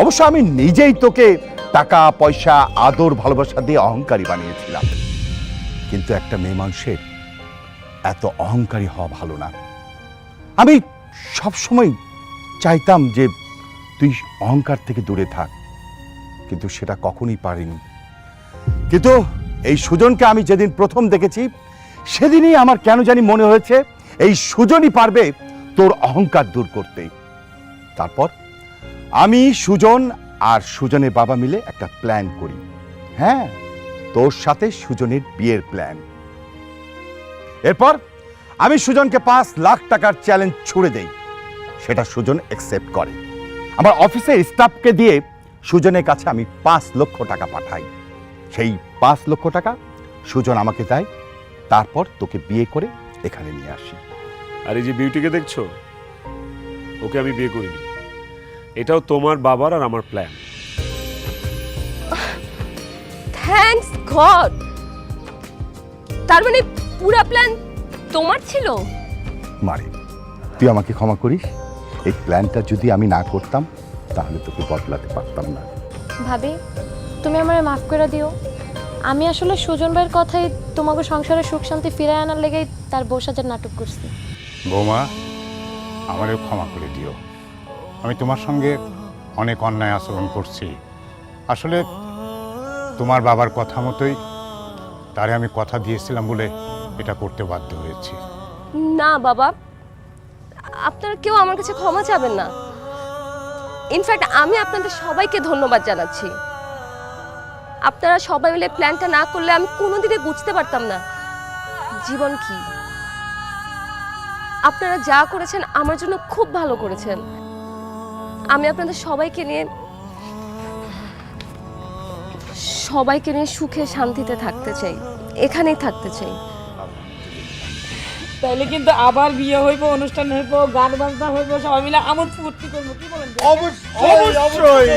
অবশ্য আমি নিজেই তোকে টাকা পয়সা আদর ভালোবাসা দিয়ে অহংকারী বানিয়েছিলাম, কিন্তু একটা মেয়ে মানুষের এত অহংকারী হওয়া ভালো না। আমি সবসময় চাইতাম যে তুই অহংকার থেকে দূরে থাক, কিন্তু সেটা কখনোই পারিনি। কিন্তু এই সুজনকে আমি যেদিন প্রথম দেখেছি সেদিনই আমার কেন জানি মনে হয়েছে এই সুজনই পারবে তোর অহংকার দূর করতে। তারপর আমি, সুজন আর সুজনের বাবা মিলে একটা প্ল্যান করি। হ্যাঁ, তোর সাথে সুজনের বিয়ের প্ল্যান। এরপর আমি সুজনকে 5 লাখ টাকার চ্যালেঞ্জ ছুড়ে দেই, সেটা সুজন অ্যাকসেপ্ট করে। আমার অফিসের স্টাফকে দিয়ে সুজনের কাছে আমি 5 লক্ষ টাকা পাঠাই। সেই 5 লক্ষ টাকা সুজন আমাকে দেয়, তারপর তোকে বিয়ে করে এখানে নিয়ে আসি। আর এই যে বিউটিকে দেখছো, ওকে আমি বিয়ে করিনি। এটাও তোমার বাবার আর আমার প্ল্যান। Thanks god. তার মানে পুরো প্ল্যান তোমার ছিল? মারে, তুই আমাকে ক্ষমা করিস। এই প্ল্যানটা যদি আমি না করতাম তাহলে তোকে বদলাতে পারতাম না। ভাবি, তুমি আমারে মাফ করে দিও। আমি আসলে সুজন ভাইয়ের কথাই তোমাকে সংসারে সুখ শান্তি ফিরায় আনার লেগেই তার বউ সাজার নাটক করছি। বৌমা, আমারও ক্ষমা করে দিও। আমি তোমার সঙ্গে অনেক অন্যায় আচরণ করছি। আসলে তোমার বাবার কথা মতোই তারে আমি কথা দিয়েছিলাম বলে এটা করতে বাধ্য হয়েছি। না বাবা, আপনারা কেউ আমার কাছে ক্ষমা চাবেন না। ইনফ্যাক্ট আমি আপনাদের সবাইকে ধন্যবাদ জানাচ্ছি। আপনারা সবাই মিলে প্ল্যানটা না করলে আমি কোনোদিনই বুঝতে পারতাম না জীবন কি। আপনারা যা করেছেন আমার জন্য খুব ভালো করেছেন। আমি আপনাদের সবাইকে নিয়ে সুখে শান্তিতে থাকতে চাই, এখানেই থাকতে চাই। তাহলে কিন্তু আবার বিয়ে হইব, অনুষ্ঠান হইব, গান বাজনা হইব, সবাই মিলে আমোদ ফুর্তি করবো, কি বলেন? অবশ্যই